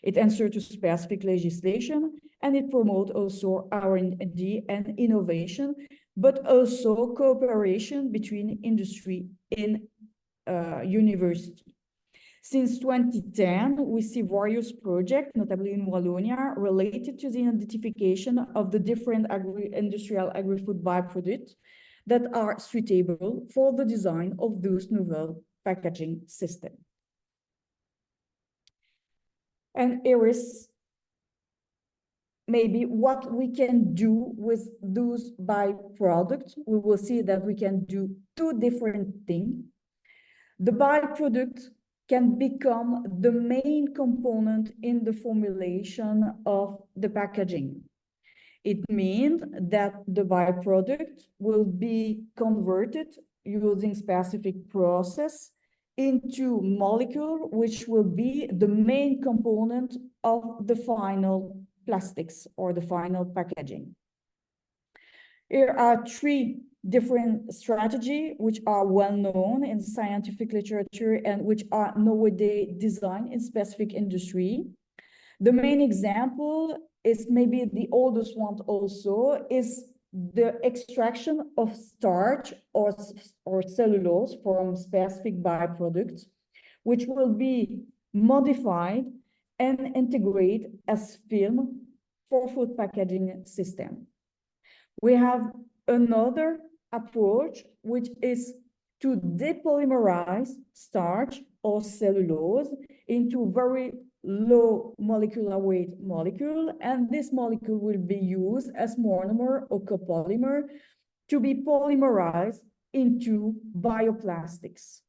It answers to specific legislation, and it promotes also R&D and innovation, but also cooperation between industry and university. Since 2010, we see various projects, notably in Wallonia, related to the identification of the different industrial agri-food byproducts that are suitable for the design of those novel packaging systems. And here is maybe what we can do with those byproducts. We will see that we can do 2 different things. The byproduct can become the main component in the formulation of the packaging. It means that the byproduct will be converted using specific process into molecule, which will be the main component of the final plastics or the final packaging. Here are 3 different strategies which are well known in scientific literature and which are nowadays designed in specific industry. The main example is maybe the oldest one also, is the extraction of starch or cellulose from specific byproducts, which will be modified and integrated as film for food packaging system. We have another approach, which is to depolymerize starch or cellulose into very low molecular weight molecule, and this molecule will be used as monomer or copolymer to be polymerized into bioplastics.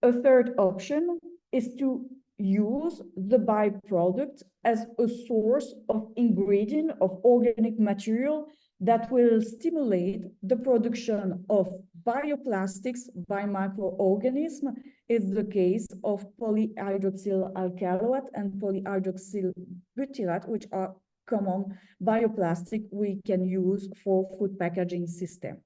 A third option is to use the byproduct as a source of ingredient of organic material that will stimulate the production of bioplastics by microorganisms. It's the case of polyhydroxyl alkaloate and polyhydroxyl butyrate, which are common bioplastic we can use for food packaging system.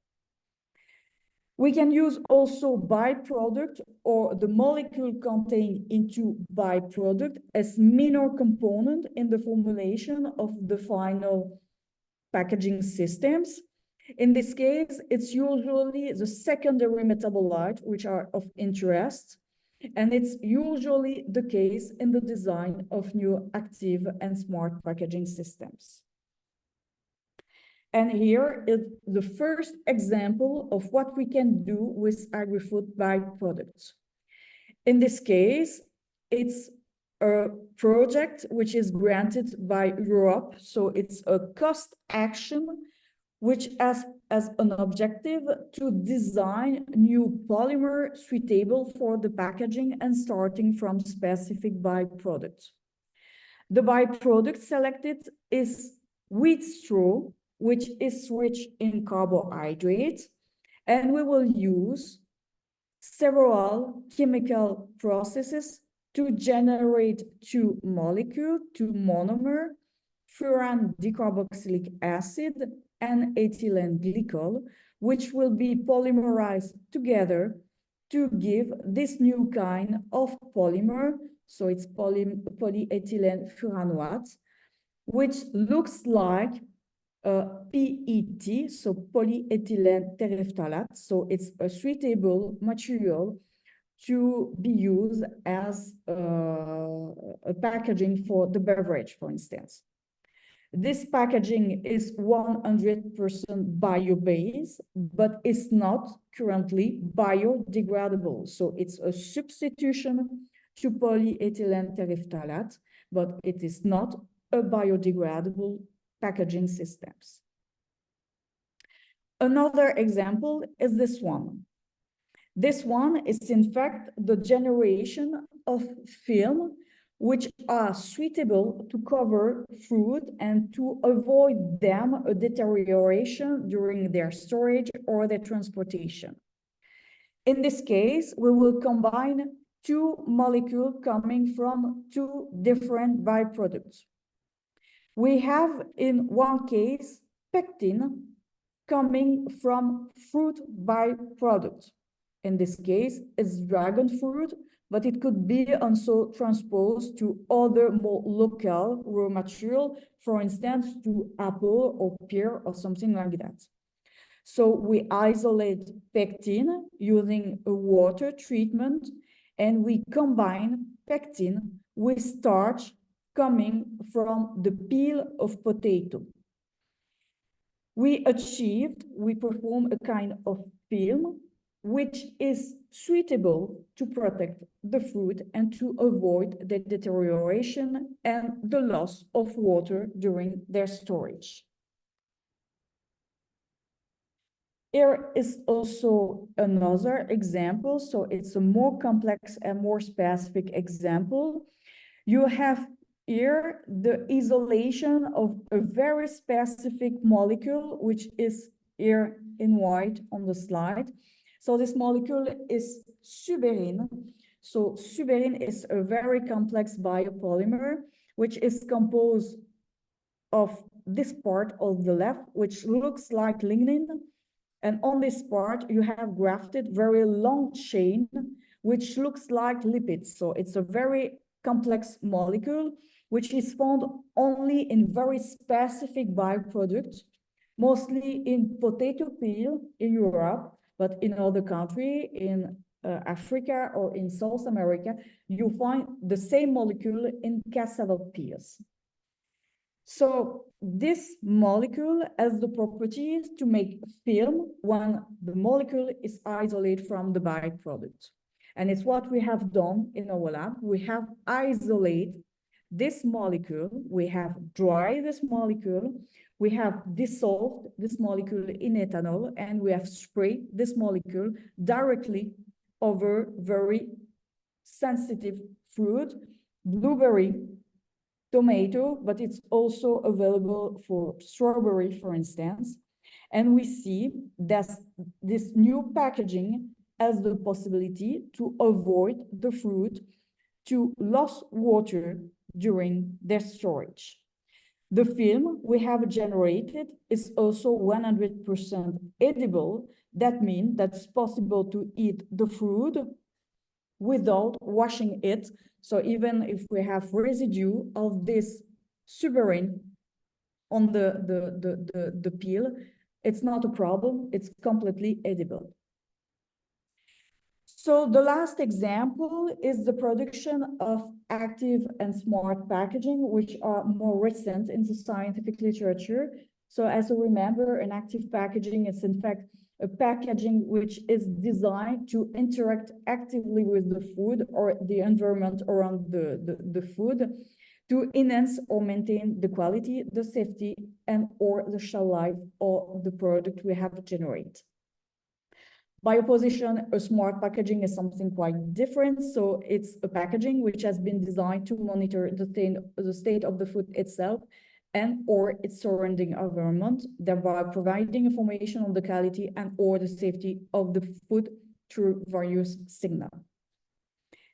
We can use also byproduct or the molecule contained into byproduct as minor component in the formulation of the final packaging systems. In this case, it's usually the secondary metabolites which are of interest, and it's usually the case in the design of new active and smart packaging systems. And here is the first example of what we can do with agri-food byproducts. In this case, it's a project which is granted by Europe. So it's a cost action which has as an objective to design new polymer suitable for the packaging and starting from specific byproducts. The byproduct selected is wheat straw, which is rich in carbohydrates, and we will use several chemical processes to generate two molecules, two monomer, furan decarboxylic acid and ethylene glycol, which will be polymerized together to give this new kind of polymer. So it's polyethylene furanoate, which looks like PET, so polyethylene terephthalate. So it's a suitable material to be used as a packaging for the beverage, for instance. This packaging is 100% bio-based, but it's not currently biodegradable. So it's a substitution to polyethylene terephthalate, but it is not a biodegradable packaging systems. Another example is this one. This one is in fact the generation of film which are suitable to cover fruit and to avoid them a deterioration during their storage or their transportation. In this case, we will combine two molecules coming from two different byproducts. We have in one case pectin coming from fruit byproduct. In this case, it's dragon fruit, but it could be also transposed to other more local raw material, for instance, to apple or pear or something like that. So we isolate pectin using a water treatment, and we combine pectin with starch coming from the peel of potato. We perform a kind of film which is suitable to protect the fruit and to avoid the deterioration and the loss of water during their storage. Here is also another example. So it's a more complex and more specific example. You have here the isolation of a very specific molecule, which is here in white on the slide. So this molecule is suberin. So suberin is a very complex biopolymer, which is composed of this part of the left, which looks like lignin. And on this part, you have grafted very long chain, which looks like lipids. So it's a very complex molecule, which is found only in very specific byproducts, mostly in potato peel in Europe, but in other countries, in Africa or in South America, you find the same molecule in cassava peels. So this molecule has the properties to make film when the molecule is isolated from the byproduct. And it's what we have done in our lab. We have isolated this molecule, we have dried this molecule, we have dissolved this molecule in ethanol, and we have sprayed this molecule directly over very sensitive fruit, blueberry, tomato, but it's also available for strawberry, for instance. And we see that this new packaging has the possibility to avoid the fruit to lose water during their storage. The film we have generated is also 100% edible. That means that it's possible to eat the fruit without washing it. So even if we have residue of this suberin on the peel, it's not a problem, it's completely edible. So the last example is the production of active and smart packaging, which are more recent in the scientific literature. So as you remember, an active packaging is in fact a packaging which is designed to interact actively with the food or the environment around the food to enhance or maintain the quality, the safety, and or the shelf life of the product we have generated. By opposition, a smart packaging is something quite different. So it's a packaging which has been designed to monitor the state of the food itself and or its surrounding environment, thereby providing information on the quality and or the safety of the food through various signals.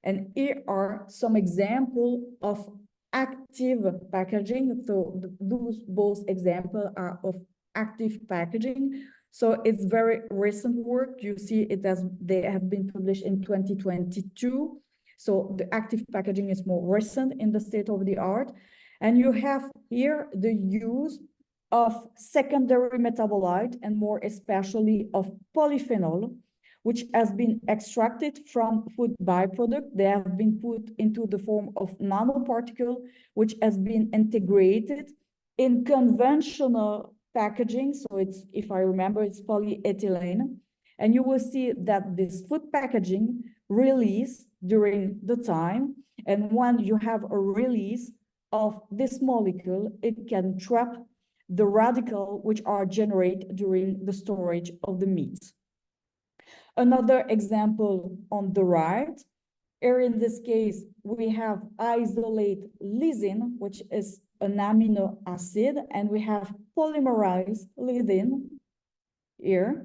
And here are some examples of active packaging. So those both examples are of active packaging. So it's very recent work. You see they have been published in 2022. So the active packaging is more recent in the state of the art. And you have here the use of secondary metabolite and more especially of polyphenol, which has been extracted from food byproduct. They have been put into the form of nanoparticle, which has been integrated in conventional packaging. So it's, if I remember, it's polyethylene. And you will see that this food packaging release during the time. And when you have a release of this molecule, it can trap the radical which are generated during the storage of the meat. Another example on the right, here in this case, we have isolate lysine, which is an amino acid, and we have polymerized lysine here.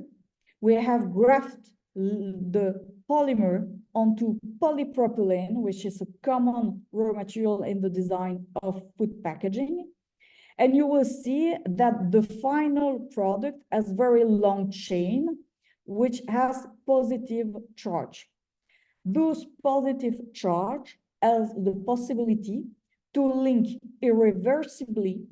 We have grafted the polymer onto polypropylene, which is a common raw material in the design of food packaging. And you will see that the final product has very long chain, which has positive charge. Those positive charge has the possibility to link irreversibly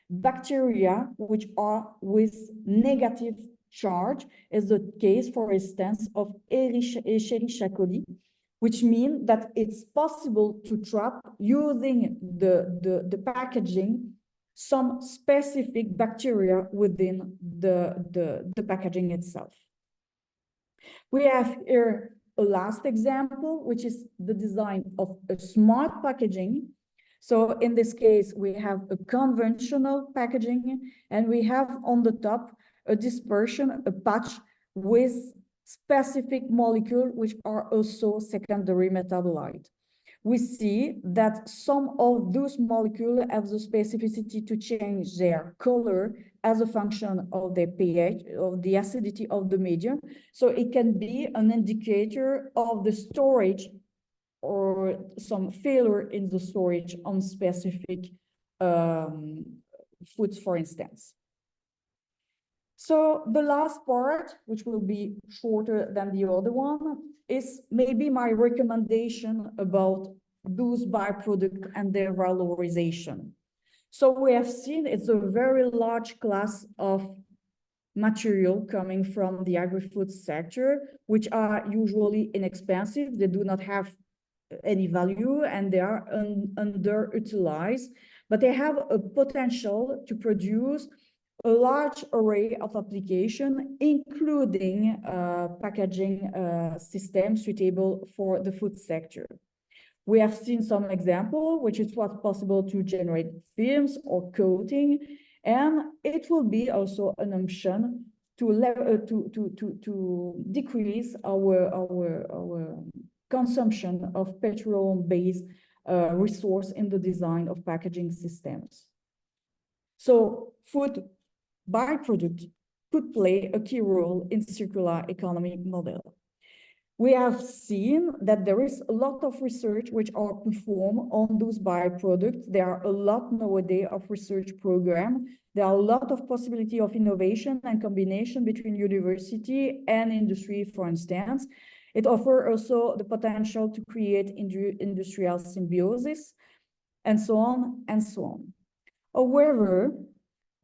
bacteria which are with negative charge, is the case, for instance, of Escherichia coli, which means that it's possible to trap using the packaging some specific bacteria within the packaging itself. We have here a last example, which is the design of a smart packaging. So in this case, we have a conventional packaging, and we have on the top a dispersion, a patch with specific molecules, which are also secondary metabolite. We see that some of those molecules have the specificity to change their color as a function of their pH, of the acidity of the medium. So it can be an indicator of the storage or some failure in the storage on specific foods, for instance. So the last part, which will be shorter than the other one, is maybe my recommendation about those byproducts and their valorization. So we have seen it's a very large class of material coming from the agri-food sector, which are usually inexpensive. They do not have any value and they are underutilized, but they have a potential to produce a large array of application, including packaging systems suitable for the food sector. We have seen some example, which is what's possible to generate films or coating, and it will be also an option to decrease our consumption of petroleum-based resource in the design of packaging systems. So food byproduct could play a key role in circular economic model. We have seen that there is a lot of research which are performed on those byproducts. There are a lot nowadays of research programs. There are a lot of possibility of innovation and combination between university and industry, for instance. It offers also the potential to create industrial symbiosis, and so on and so on. However,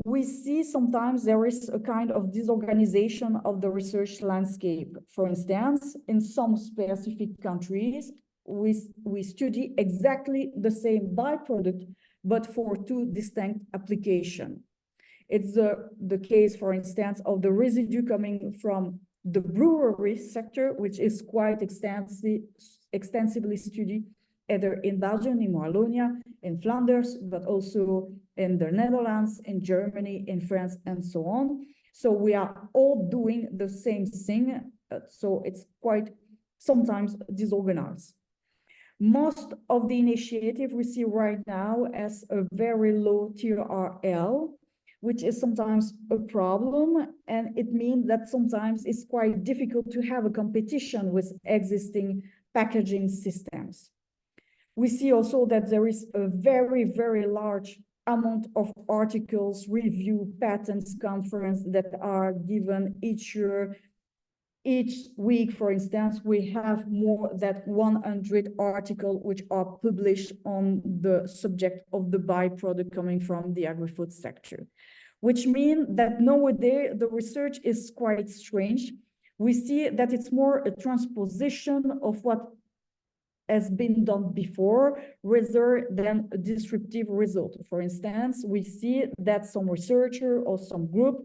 we see sometimes there is a kind of disorganization of the research landscape. For instance, in some specific countries, we study exactly the same byproduct, but for two distinct applications. It's the case, for instance, of the residue coming from the brewery sector, which is quite extensively studied either in Belgium, in Wallonia, in Flanders, but also in the Netherlands, in Germany, in France, and so on. So we are all doing the same thing. So it's quite sometimes disorganized. Most of the initiative we see right now as a very low TRL, which is sometimes a problem. And it means that sometimes it's quite difficult to have a competition with existing packaging systems. We see also that there is a very, very large amount of articles, review, patents, conference that are given each year. Each week, for instance, we have more than 100 articles which are published on the subject of the byproduct coming from the agri-food sector, which means that nowadays the research is quite strange. We see that it's more a transposition of what has been done before rather than a disruptive result. For instance, we see that some researcher or some group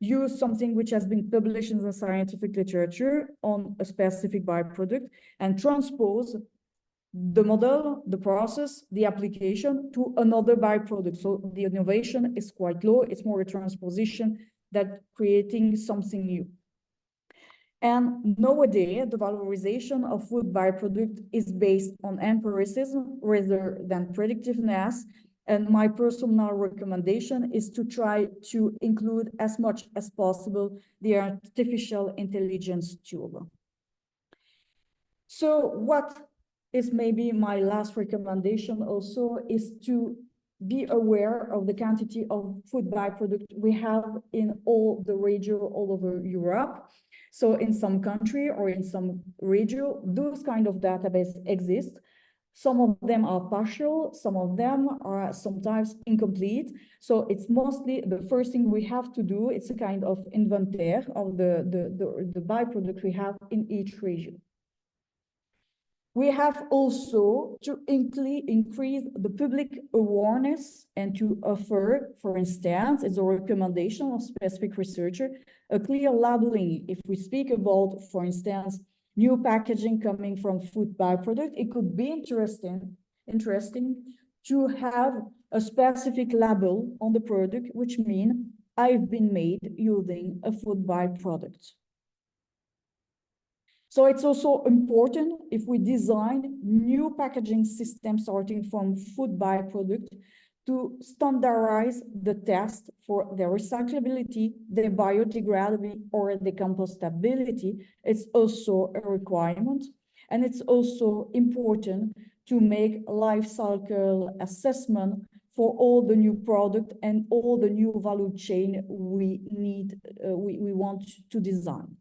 use something which has been published in the scientific literature on a specific byproduct and transpose the model, the process, the application to another byproduct. So the innovation is quite low. It's more a transposition than creating something new. And nowadays, the valorization of food byproduct is based on empiricism rather than predictiveness. And my personal recommendation is to try to include as much as possible the artificial intelligence tool. So what is maybe my last recommendation also is to be aware of the quantity of food byproduct we have in all the region all over Europe. So in some country or in some region, those kind of database exist. Some of them are partial, some of them are sometimes incomplete. So it's mostly the first thing we have to do. It's a kind of inventory of the byproduct we have in each region. We have also to increase the public awareness and to offer, for instance, it's a recommendation of specific researcher, a clear labeling. If we speak about, for instance, new packaging coming from food byproduct, it could be interesting to have a specific label on the product, which means I've been made using a food byproduct. So it's also important if we design new packaging systems starting from food byproduct to standardize the test for their recyclability, their biodegradability, or the compostability. It's also a requirement. And it's also important to make life cycle assessment for all the new product and all the new value chain we need, we want to design.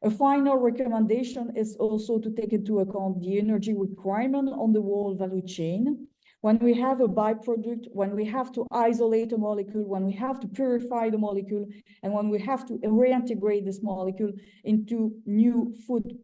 A final recommendation is also to take into account the energy requirement on the whole value chain. When we have a byproduct, when we have to isolate a molecule, when we have to purify the molecule, and when we have to reintegrate this molecule into new food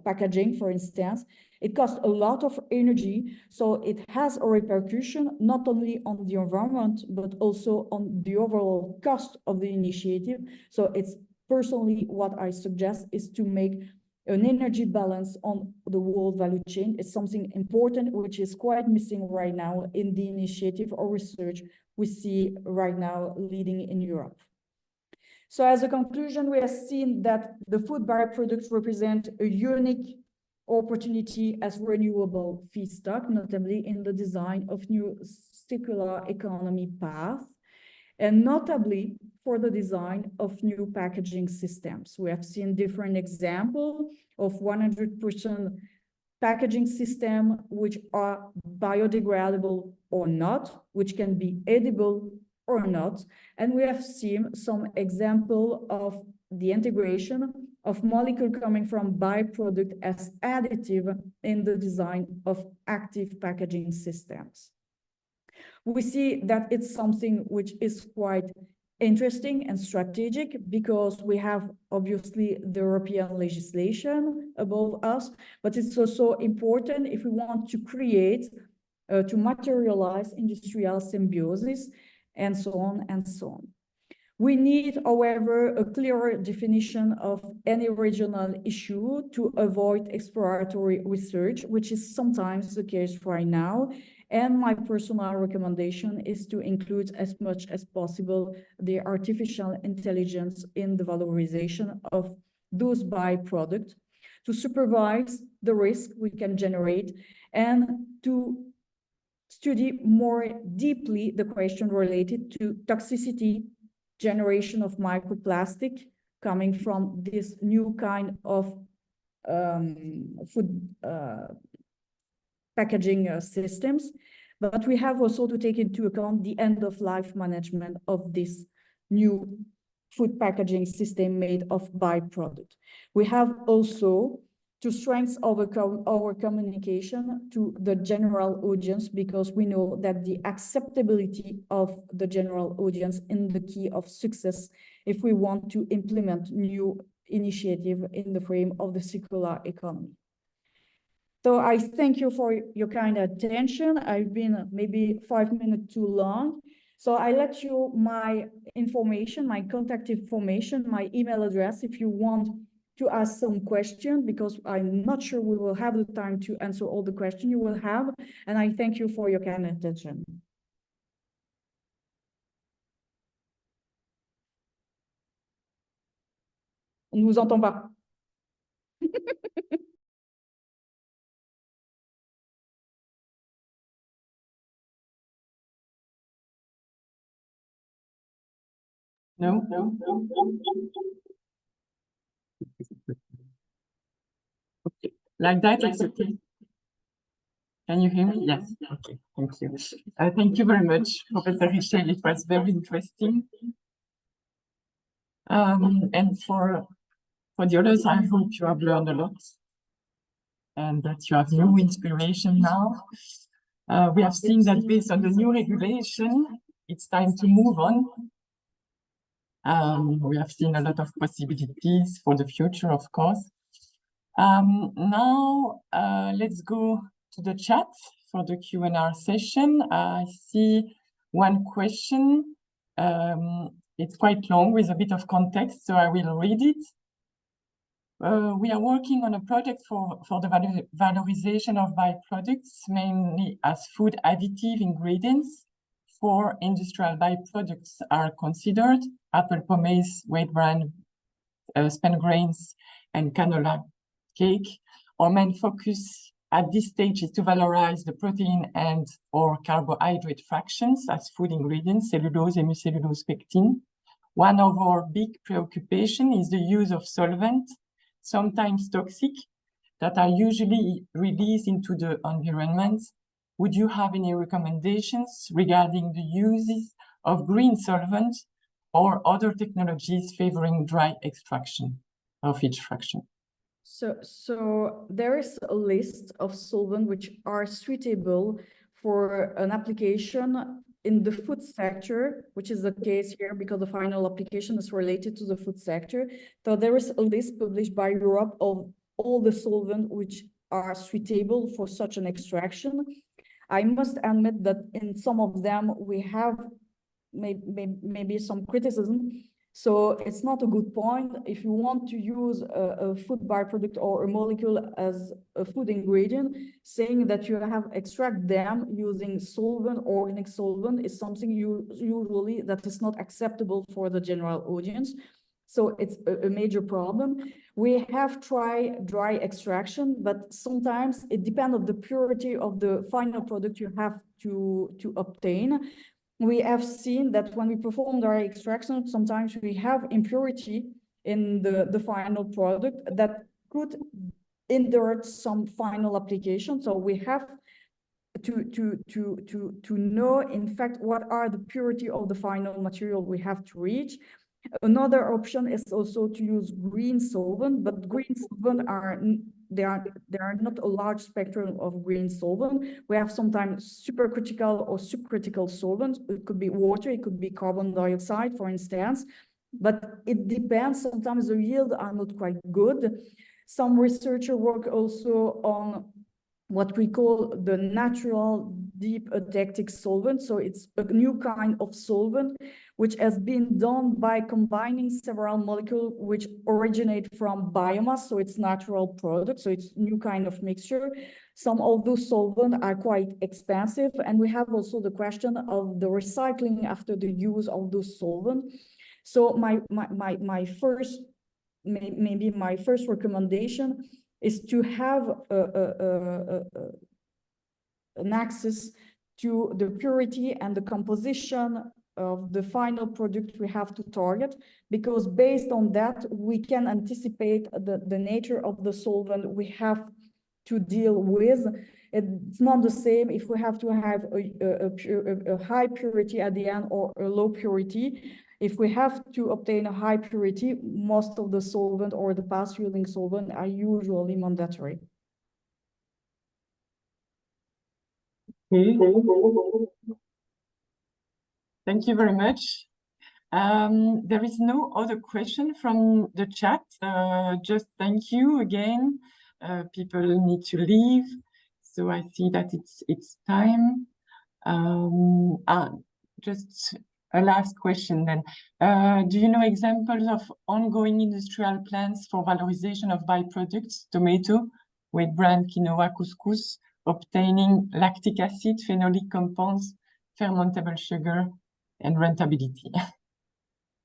packaging, for instance, it costs a lot of energy. So it has a repercussion not only on the environment, but also on the overall cost of the initiative. So it's personally what I suggest is to make an energy balance on the whole value chain. It's something important, which is quite missing right now in the initiative or research we see right now leading in Europe. So as a conclusion, we have seen that the food byproducts represent a unique opportunity as renewable feedstock, notably in the design of new circular economy path, and notably for the design of new packaging systems. We have seen different examples of 100% packaging system which are biodegradable or not, which can be edible or not. And we have seen some example of the integration of molecule coming from byproduct as additive in the design of active packaging systems. We see that it's something which is quite interesting and strategic because we have obviously the European legislation above us, but it's also important if we want to create, to materialize industrial symbiosis and so on and so on. We need, however, a clearer definition of any regional issue to avoid exploratory research, which is sometimes the case right now. And my personal recommendation is to include as much as possible the artificial intelligence in the valorization of those byproducts, to supervise the risk we can generate, and to study more deeply the question related to toxicity, generation of microplastic coming from this new kind of food packaging systems. But we have also to take into account the end-of-life management of this new food packaging system made of byproduct. We have also to strengthen our communication to the general audience, because we know that the acceptability of the general audience is the key of success if we want to implement new initiative in the frame of the circular economy. So I thank you for your kind attention. I've been maybe 5 minutes too long. So I let you my information, my contact information, my email address if you want to ask some questions, because I'm not sure we will have the time to answer all the questions you will have. And I thank you for your kind attention. On ne vous entend pas. No? Okay, like that, it's okay. Can you hear me? Yes. Okay, thank you. Thank you very much, Professor Richel. It was very interesting. And for the others, I hope you have learned a lot and that you have new inspiration now. We have seen that based on the new regulation, it's time to move on. We have seen a lot of possibilities for the future, of course. Now, let's go to the chat for the Q&A session. I see one question. It's quite long with a bit of context, so I will read it. We are working on a project for the valorization of byproducts, mainly as food additive ingredients. 4 industrial byproducts are considered: apple pomace, wheat bran, spent grains, and canola cake. Our main focus at this stage is to valorize the protein and or carbohydrate fractions as food ingredients, cellulose, hemicellulose, pectin. One of our big preoccupations is the use of solvents, sometimes toxic, that are usually released into the environment. Would you have any recommendations regarding the uses of green solvents or other technologies favoring dry extraction of each fraction? So there is a list of solvents which are suitable for an application in the food sector, which is the case here because the final application is related to the food sector. So there is a list published by Europe of all the solvents which are suitable for such an extraction. I must admit that in some of them we have maybe some criticism. So it's not a good point. If you want to use a food byproduct or a molecule as a food ingredient, saying that you have extract them using solvent, organic solvent, is something usually that is not acceptable for the general audience. So it's a major problem. We have tried dry extraction, but sometimes it depends on the purity of the final product you have to obtain. We have seen that when we perform dry extraction, sometimes we have impurity in the final product that could hinder some final application. So we have to know, in fact, what are the purity of the final material we have to reach. Another option is also to use green solvent, but green solvent there are not a large spectrum of green solvent. We have sometimes supercritical or subcritical solvents. It could be water, it could be carbon dioxide, for instance, but it depends. Sometimes the yield are not quite good. Some researchers work also on what we call the natural deep eutectic solvent. So it's a new kind of solvent which has been done by combining several molecules which originate from biomass. So it's natural product. So it's new kind of mixture. Some of those solvents are quite expensive. And we have also the question of the recycling after the use of those solvents. So my first, maybe my first recommendation is to have an access to the purity and the composition of the final product we have to target, because based on that, we can anticipate the nature of the solvent we have to deal with. It's not the same if we have to have a high purity at the end or a low purity. If we have to obtain a high purity, most of the solvent or the fast yielding solvent are usually mandatory. Okay. Thank you very much. There is no other question from the chat. Just thank you again. People need to leave, so I see that it's time. Just a last question then. Do you know examples of ongoing industrial plans for valorization of byproducts, tomato, wheat bran, quinoa, couscous, obtaining lactic acid, phenolic compounds, fermentable sugar, and rentability?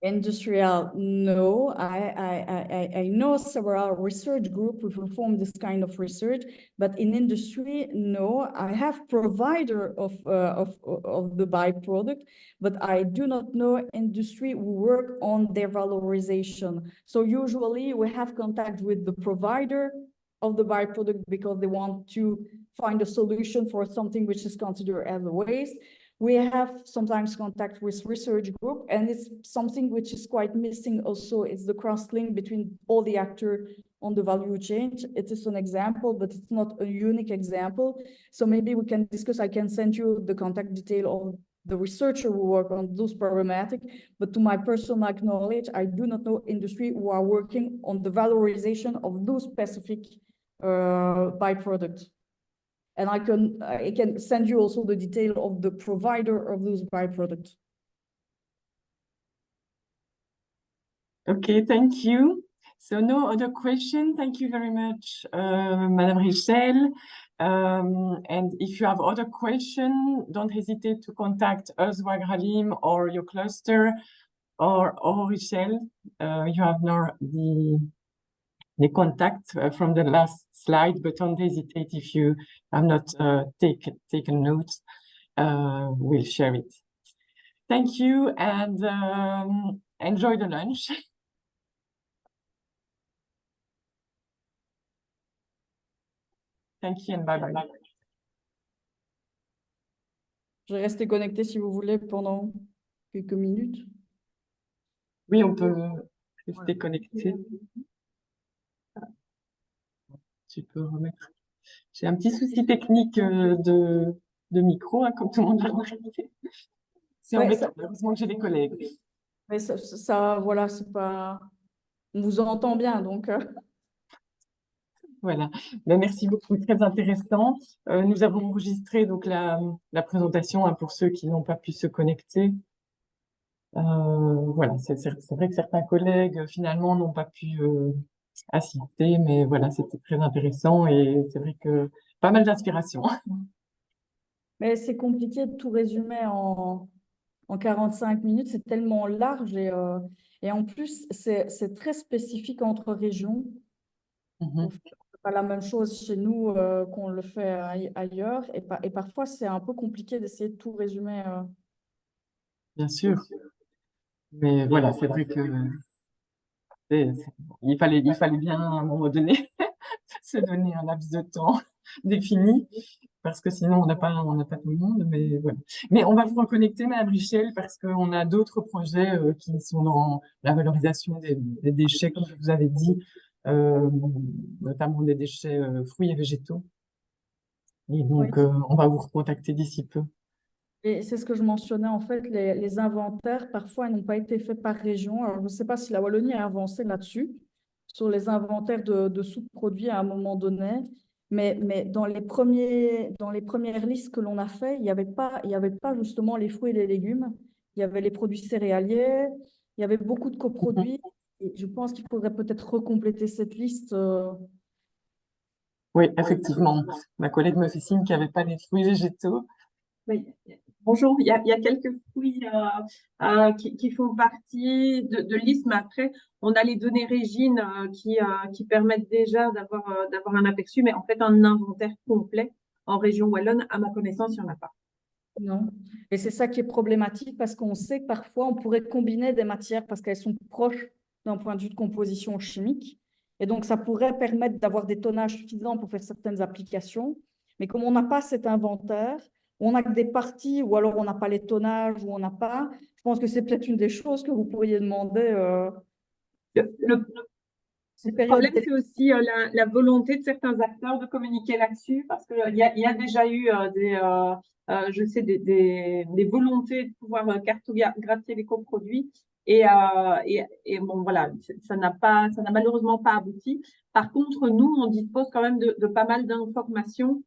Industrial, no. I know several research groups who perform this kind of research, but in industry, no. I have provider of the byproduct, but I do not know industry who work on their valorization. So usually we have contact with the provider of the byproduct because they want to find a solution for something which is considered as a waste. We have sometimes contact with research group, and it's something which is quite missing also. It's the cross-link between all the actors on the value chain. It is an example, but it's not a unique example. So maybe we can discuss, I can send you the contact detail of the researcher who work on those problematic, but to my personal knowledge, I do not know industry who are working on the valorization of those specific byproducts. And I can send you also the detail of the provider of those byproducts. Okay, thank you. So no other question. Thank you very much, Madame Richel. And if you have other questions, don't hesitate to contact us, Wagralim, or your cluster, or Richel. You have now the contact from the last slide, but don't hesitate if you have not taken notes. We'll share it. Thank you, and enjoy the lunch. Thank you and bye-bye. Je vais rester connecté si vous voulez pendant quelques minutes. Oui, on peut rester connecté. Tu peux remettre. J'ai un petit souci technique de micro, hein, comme tout le monde l'a remarqué. C'est embêtant, heureusement que j'ai des collègues. Mais ça voilà, c'est pas... On vous entend bien, donc... Voilà, ben, merci beaucoup, très intéressant. Nous avons enregistré donc la présentation, hein, pour ceux qui n'ont pas pu se connecter. Voilà, c'est vrai que certains collègues finalement n'ont pas pu assister, mais voilà, c'était très intéressant et c'est vrai que pas mal d'inspiration. Mais c'est compliqué de tout résumer en 45 minutes, c'est tellement large et en plus, c'est très spécifique entre régions. On fait pas la même chose chez nous qu'on le fait ailleurs et parfois, c'est un peu compliqué d'essayer de tout résumer. Bien sûr, mais voilà, c'est vrai que il fallait bien à un moment donné se donner un laps de temps défini, parce que sinon on n'a pas tout le monde, mais voilà. Mais on va vous reconnecter, Madame Richel, parce qu'on a d'autres projets qui sont dans la valorisation des déchets, comme je vous avais dit, notamment des déchets fruits et végétaux. Et donc, on va vous recontacter d'ici peu. Et c'est ce que je mentionnais, en fait, les inventaires, parfois, n'ont pas été faits par région. Alors, je ne sais pas si la Wallonie a avancé là-dessus, sur les inventaires de sous-produits à un moment donné, Mais dans les premières listes que l'on a fait, il y avait pas justement les fruits et les légumes. Il y avait les produits céréaliers, il y avait beaucoup de coproduits. Et je pense qu'il faudrait peut-être recompléter cette liste. Oui, effectivement. Ma collègue me fait signe qu'il n'y avait pas les fruits végétaux. Oui. Bonjour, il y a quelques fruits qui font partie de l'IST, mais après, on a les données Régine qui permettent déjà d'avoir un aperçu, mais en fait, un inventaire complet en région Wallonne, à ma connaissance, il n'y en a pas. Non. Et c'est ça qui est problématique parce qu'on sait que parfois on pourrait combiner des matières parce qu'elles sont proches d'un point de vue de composition chimique. Et donc, ça pourrait permettre d'avoir des tonnages suffisants pour faire certaines applications. Mais comme on n'a pas cet inventaire, on n'a que des parties ou alors on n'a pas les tonnages ou on n'a pas, je pense que c'est peut-être une des choses que vous pourriez demander. Le Ces problème, périodes. c'est aussi la volonté de certains acteurs de communiquer là-dessus, parce qu'il y a déjà eu je sais, des volontés de pouvoir cartographier les coproduits. Et bon, voilà, ça n'a malheureusement pas abouti. Par contre, nous, on dispose quand même de pas mal d'informations.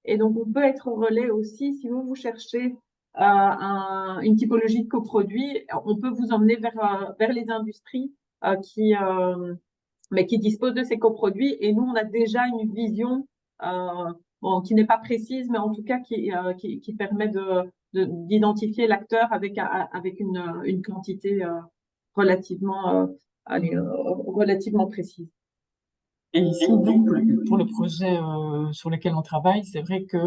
Et donc, on peut être au relais aussi. Si vous cherchez une typologie de coproduits, on peut vous emmener vers les industries mais qui disposent de ces coproduits. Et nous, on a déjà une vision qui n'est pas précise, mais en tout cas qui permet d'identifier l'acteur avec une quantité relativement précise. Et ici, donc, pour le projet sur lequel on travaille, c'est vrai que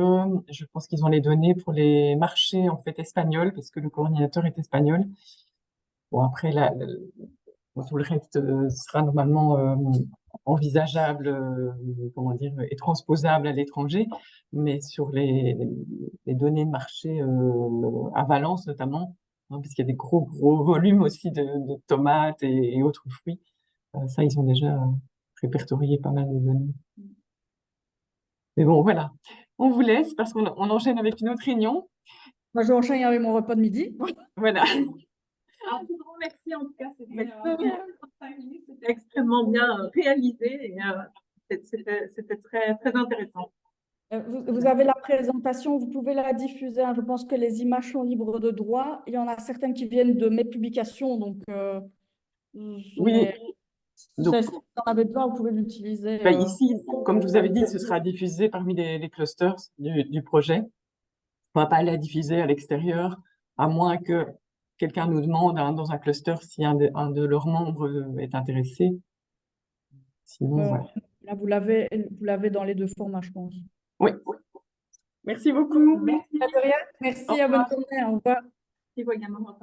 je pense qu'ils ont les données pour les marchés en fait espagnols, parce que le coordinateur est espagnol. Bon, après, tout le reste sera normalement envisageable, comment dire, et transposable à l'étranger, mais sur les données de marché à Valence notamment, hein, puisqu'il y a des gros volumes aussi de tomates et autres fruits, ça, ils ont déjà répertorié pas mal de données. Mais bon, voilà. On vous laisse parce qu'on enchaîne avec une autre réunion. Moi, j'enchaîne avec mon repas de midi. Voilà. Un tout grand merci en tout cas, c'était extrêmement bien réalisé et c'était très, très intéressant. Vous avez la présentation, vous pouvez la diffuser, hein. Je pense que les images sont libres de droit. Il y en a certaines qui viennent de mes publications, donc Oui. Donc, si vous en avez besoin, vous pouvez l'utiliser. ici, comme je vous avais dit, ce sera diffusé parmi les clusters du projet. On va pas la diffuser à l'extérieur, à moins que quelqu'un nous demande dans un cluster si un de leurs membres est intéressé. Sinon, voilà. Là, vous l'avez dans les deux formats, je pense. Oui. Merci beaucoup. Merci. Merci, à bonne journée, au revoir. Merci également.